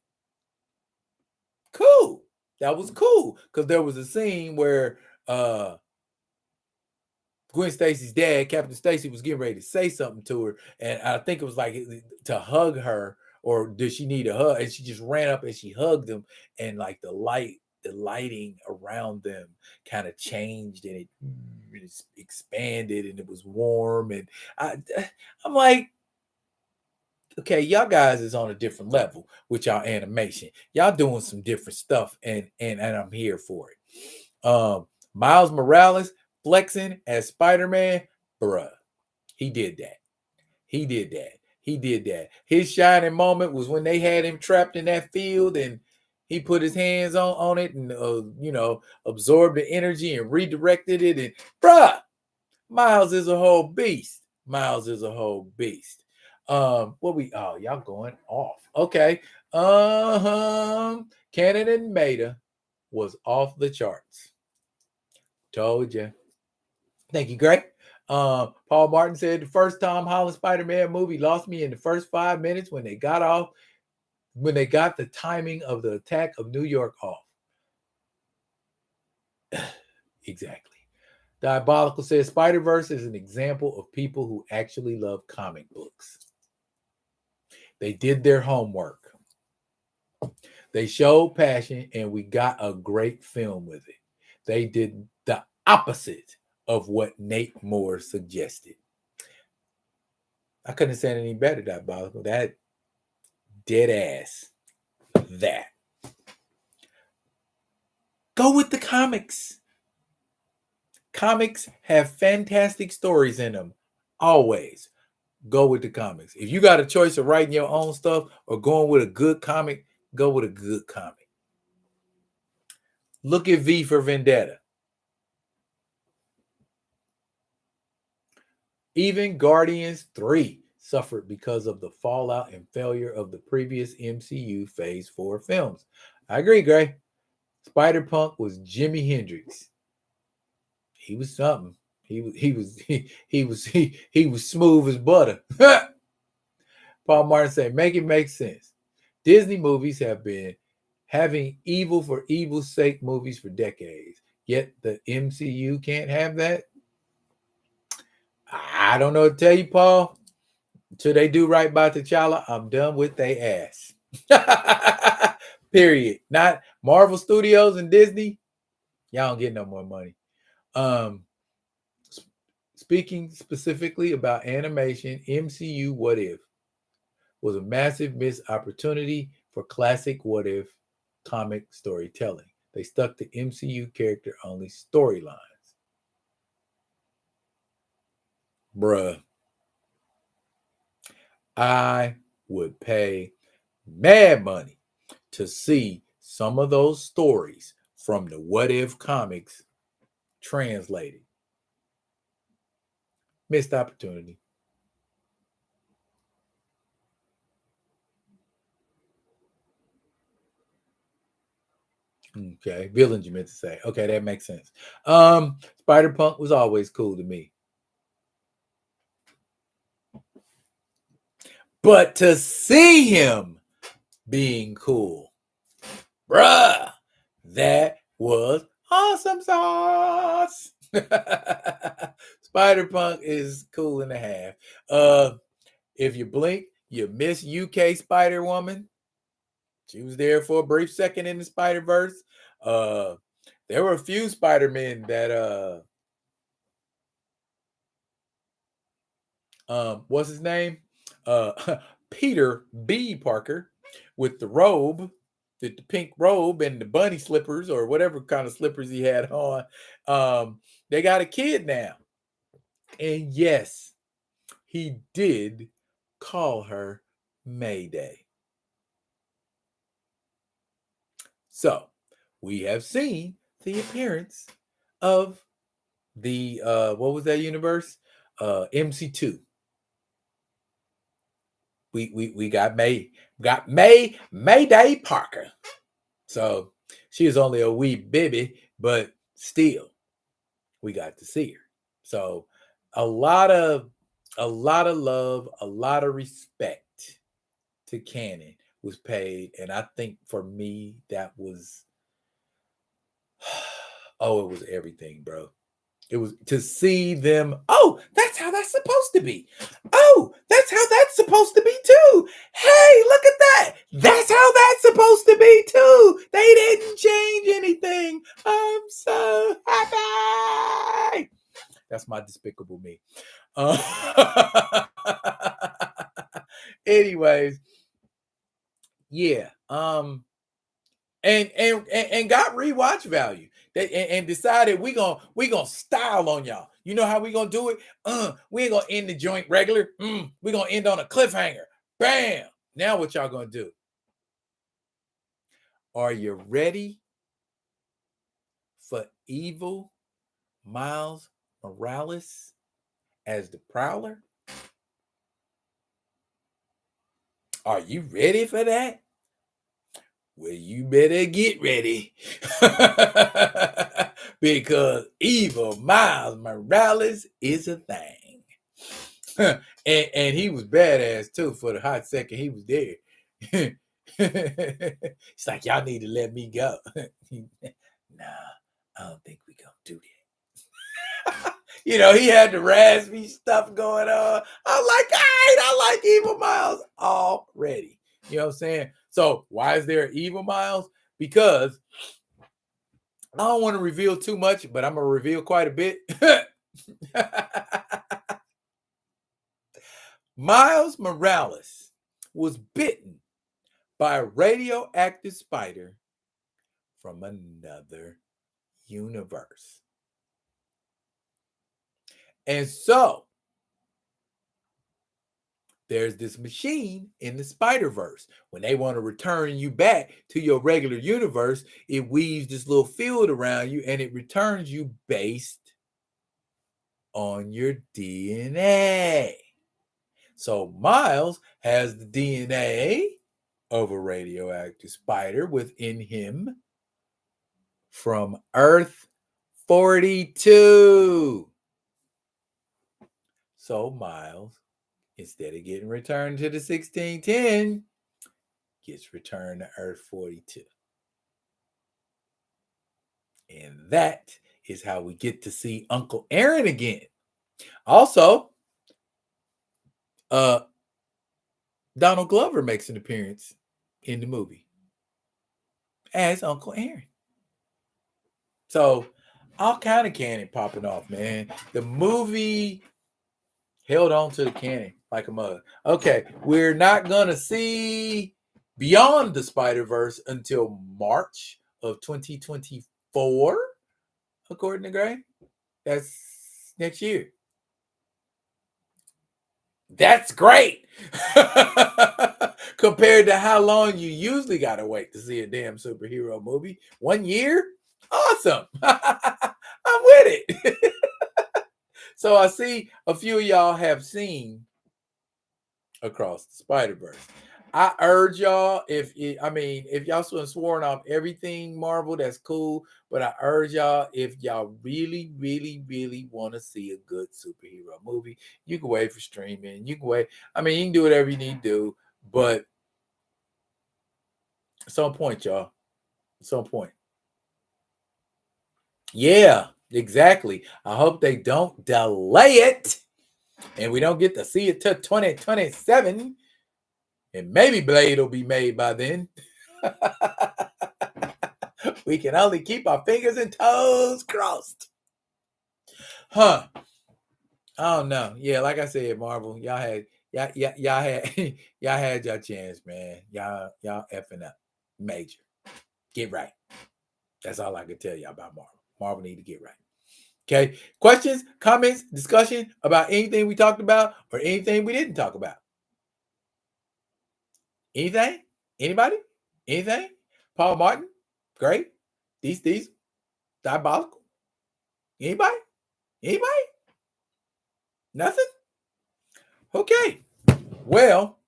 Cool. That was cool because there was a scene where Gwen Stacy's dad, Captain Stacy, was getting ready to say something to her, and I think it was like to hug her, or did she need a hug? And she just ran up and she hugged him, and like the lighting around them kind of changed, and it expanded, and it was warm, and I'm like, okay, y'all guys is on a different level with y'all animation. Y'all doing some different stuff, and I'm here for it. Miles Morales flexing as Spider-Man, bruh. He did that. He did that. He did that. His shining moment was when they had him trapped in that field and he put his hands on it and absorbed the energy and redirected it. And bruh, Miles is a whole beast. Miles is a whole beast. Y'all going off. Okay. Cannon and Maida was off the charts. Told you. Thank you, Greg. Paul Martin said the first Tom Holland Spider-Man movie lost me in the first 5 minutes when they got the timing of the attack of New York off. Exactly. Diabolical says Spider-Verse is an example of people who actually love comic books. They did their homework. They showed passion, and we got a great film with it. They did the opposite of what Nate Moore suggested. I couldn't have said any better, Diabolical. That dead ass. That. Go with the comics. Comics have fantastic stories in them. Always. Go with the comics. If you got a choice of writing your own stuff or going with a good comic, go with a good comic. Look at V for Vendetta. Even Guardians 3 suffered because of the fallout and failure of the previous MCU Phase 4 films. I agree, Gray. Spider-Punk was Jimi Hendrix. He was something. He was smooth as butter. Paul Martin said, make it make sense. Disney movies have been having evil for evil's sake movies for decades. Yet the MCU can't have that. I don't know what to tell you, Paul. Until they do right by T'Challa, I'm done with they ass. Period. Not Marvel Studios and Disney. Y'all don't get no more money. Speaking specifically about animation, MCU What If was a massive missed opportunity for classic What If comic storytelling. They stuck to MCU character only storylines. Bruh. I would pay mad money to see some of those stories from the What If comics translated. Missed opportunity. Okay, villains you meant to say. Okay, that makes sense. Spider-Punk was always cool to me. But to see him being cool, bruh, that was awesome sauce. Spider-Punk is cool and a half. If you blink, you miss UK Spider-Woman. She was there for a brief second in the Spider-Verse. There were a few Spider-Men that what's his name? Peter B. Parker with the robe, the pink robe and the bunny slippers or whatever kind of slippers he had on. They got a kid now. And yes, he did call her Mayday. So we have seen the appearance of the what was that universe? MC2. We got Mayday Parker. So she is only a wee baby, but still we got to see her. So a lot of love, a lot of respect to Canon was paid, and I think for me that was it was everything, bro. It was to see them. Oh, that's how that's supposed to be. Oh, that's how that's supposed to be too. Hey, look at that. That's how that's supposed to be too. They didn't change anything. I'm so happy. That's my despicable me. Anyways, yeah. And got rewatch value. And decided we gonna style on y'all. You know how we gonna do it? We ain't gonna end the joint regular. We gonna end on a cliffhanger. Bam. Now what y'all gonna do? Are you ready for evil Miles Morales as the Prowler? Are you ready for that? Well, you better get ready. Because evil Miles Morales is a thing. and he was badass too for the hot second he was there. It's like, y'all need to let me go. Nah, I don't think we gonna do that. He had the raspy stuff going on. I'm like, all right, I like Evil Miles already. You know what I'm saying? So why is there Evil Miles? Because I don't want to reveal too much, but I'm gonna reveal quite a bit. Miles Morales was bitten by a radioactive spider from another universe. And so there's this machine in the Spider-Verse. When they want to return you back to your regular universe, it weaves this little field around you and it returns you based on your DNA. So Miles has the DNA of a radioactive spider within him from Earth 42. So Miles, instead of getting returned to the 1610, gets returned to Earth 42. And that is how we get to see Uncle Aaron again. Also, Donald Glover makes an appearance in the movie as Uncle Aaron. So all kind of canon popping off, man. The movie held on to the canon like a mug. Okay, we're not gonna see Beyond the Spider-Verse until March of 2024, according to Gray. That's next year. That's great. Compared to how long you usually gotta wait to see a damn superhero movie. 1 year? Awesome. I'm with it. So I see a few of y'all have seen Across the Spider-Verse. I urge y'all, if y'all sworn off everything Marvel, that's cool. But I urge y'all, if y'all really, really, really want to see a good superhero movie, you can wait for streaming. You can wait. You can do whatever you need to do. But at some point, y'all. At some point. Yeah, exactly. I hope they don't delay it. And we don't get to see it till 2027. And maybe Blade will be made by then. We can only keep our fingers and toes crossed. I don't know. Yeah, like I said, Marvel, y'all had your chance, man. Y'all effing up. Major. Get right. That's all I can tell y'all about Marvel. Marvel need to get right. Okay. Questions, comments, discussion about anything we talked about or anything we didn't talk about. Anything? Anybody? Anything? Paul Martin? Great. These diabolical. Anybody? Anybody? Nothing? Okay. Well,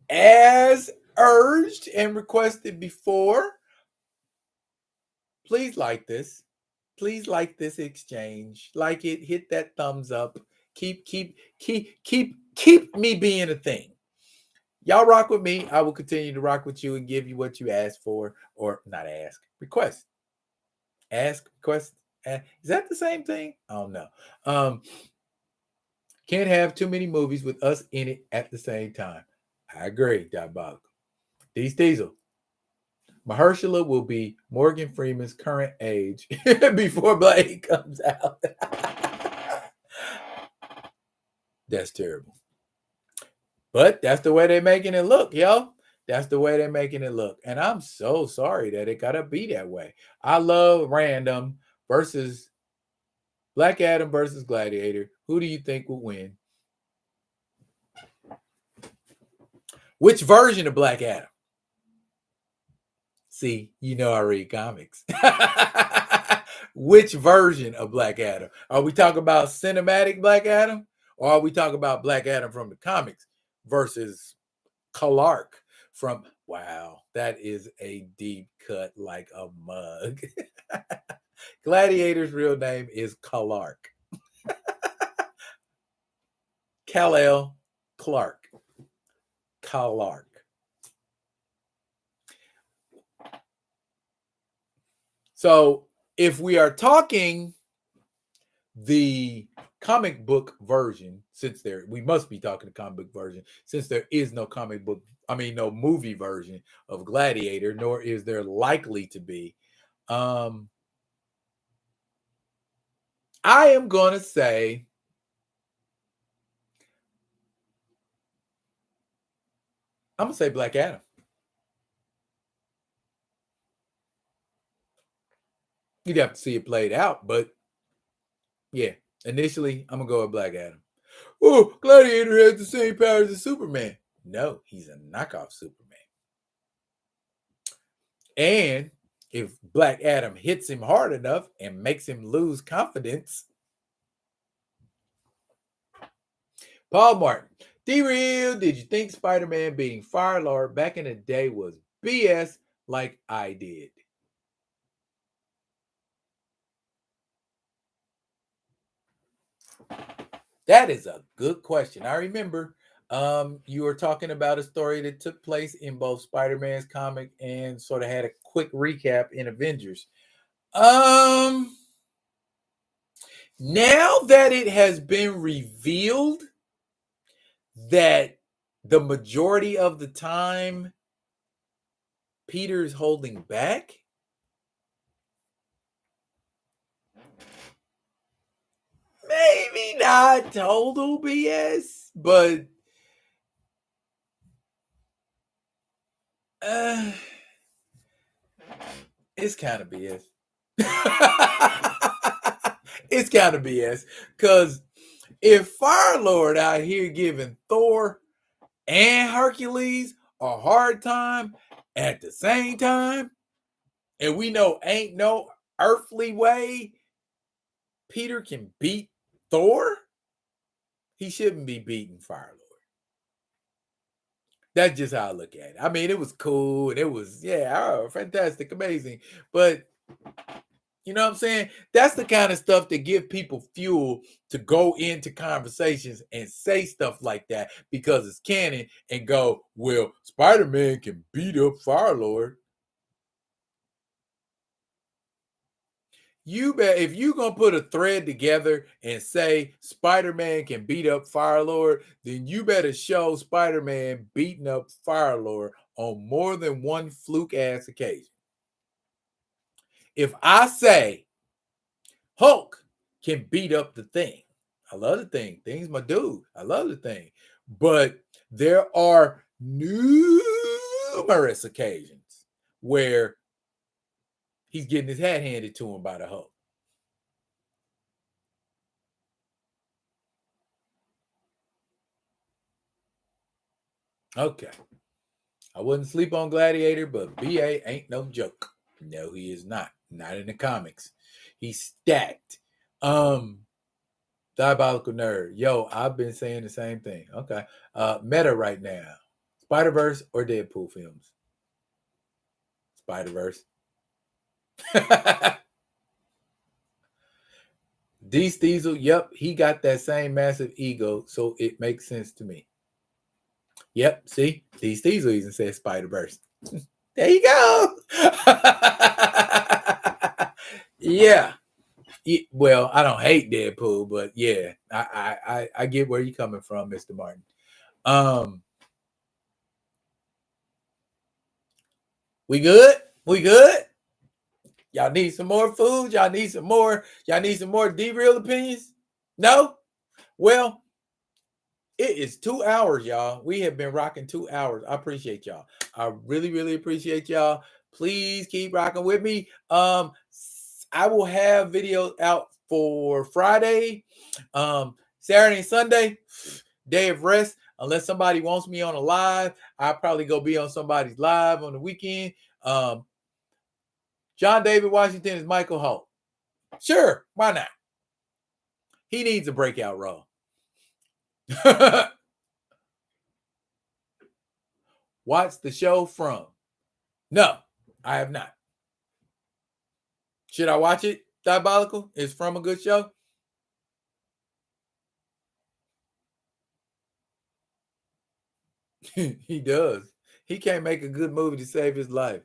as urged and requested before, please like this. Please like this exchange. Like it, hit that thumbs up. Keep me being a thing. Y'all rock with me. I will continue to rock with you and give you what you ask for, or not ask, request. Ask, request. Is that the same thing? I don't know. Can't have too many movies with us in it at the same time. I agree, Diabolical. Diesel. Mahershala will be Morgan Freeman's current age before Blade comes out. That's terrible. But that's the way they're making it look, yo. That's the way they're making it look. And I'm so sorry that it got to be that way. I love random versus Black Adam versus Gladiator. Who do you think will win? Which version of Black Adam? See, you know I read comics. Which version of Black Adam? Are we talking about cinematic Black Adam? Or are we talking about Black Adam from the comics versus Clark from... Wow, that is a deep cut like a mug. Gladiator's real name is Clark. Kal-El Clark. Clark. So if we are talking the comic book version, we must be talking the comic book version, since there is no no movie version of Gladiator, nor is there likely to be. I am going to say Black Adam. You'd have to see it played out, but yeah, initially, I'm going to go with Black Adam. Oh, Gladiator has the same powers as Superman. No, he's a knockoff Superman. And if Black Adam hits him hard enough and makes him lose confidence. Paul Martin. D-Real, did you think Spider-Man being Fire-Lord back in the day was BS like I did? That is a good question. I remember you were talking about a story that took place in both Spider-Man's comic and sort of had a quick recap in Avengers. Now that it has been revealed that the majority of the time Peter's holding back, maybe not total BS, but it's kind of BS. It's kind of BS, because if Fire-Lord out here giving Thor and Hercules a hard time at the same time, and we know ain't no earthly way Peter can beat Thor, he shouldn't be beating Fire-Lord. That's just how I look at it. I mean, it was cool and it was, fantastic, amazing. But you know what I'm saying? That's the kind of stuff that give people fuel to go into conversations and say stuff like that because it's canon and go, well, Spider-Man can beat up Fire-Lord. You bet if you're gonna put a thread together and say Spider-Man can beat up Fire-Lord, then you better show Spider-Man beating up Fire-Lord on more than one fluke ass occasion. If I say Hulk can beat up the Thing, I love the Thing. Thing's my dude. I love the Thing. But there are numerous occasions where he's getting his hat handed to him by the Hulk. Okay. I wouldn't sleep on Gladiator, but BA ain't no joke. No, he is not. Not in the comics. He's stacked. Diabolical Nerd. Yo, I've been saying the same thing. Okay. Meta right now. Spider-Verse or Deadpool films? Spider-Verse. D. Diesel, yep, he got that same massive ego, so it makes sense to me. Yep, see? D. Diesel even said Spider-Verse. There you go. Yeah. Well, I don't hate Deadpool, but yeah, I get where you're coming from, Mr. Martin. We good? We good? Y'all need some more food? Y'all need some more D-Real opinions? No? Well, it is 2 hours, y'all. We have been rocking 2 hours. I appreciate y'all. I really, really appreciate y'all. Please keep rocking with me. I will have videos out for Friday, Saturday and Sunday, day of rest. Unless somebody wants me on a live, I'll probably go be on somebody's live on the weekend. John David Washington is Michael Holt. Sure, why not? He needs a breakout role. Watch the show from? No, I have not. Should I watch it? Diabolical is from a good show. He does. He can't make a good movie to save his life.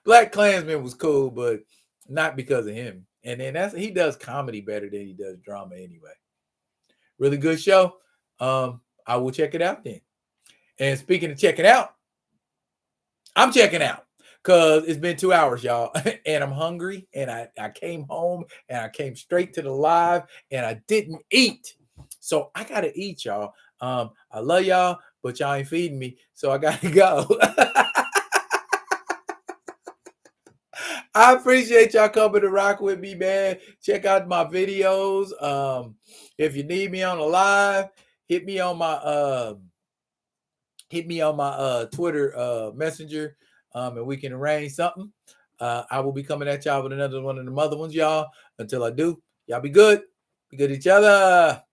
Black Klansman was cool, but not because of him. And then he does comedy better than he does drama anyway. Really good show. I will check it out then. And speaking of checking out, I'm checking out because it's been 2 hours, y'all, and I'm hungry. And I came home and I came straight to the live and I didn't eat. So I got to eat, y'all. I love y'all, but y'all ain't feeding me. So I got to go. I appreciate y'all coming to rock with me, man. Check out my videos. If you need me on a live, hit me on my Twitter messenger, and we can arrange something. I will be coming at y'all with another one of the other ones, y'all. Until I do, y'all be good. Be good to each other.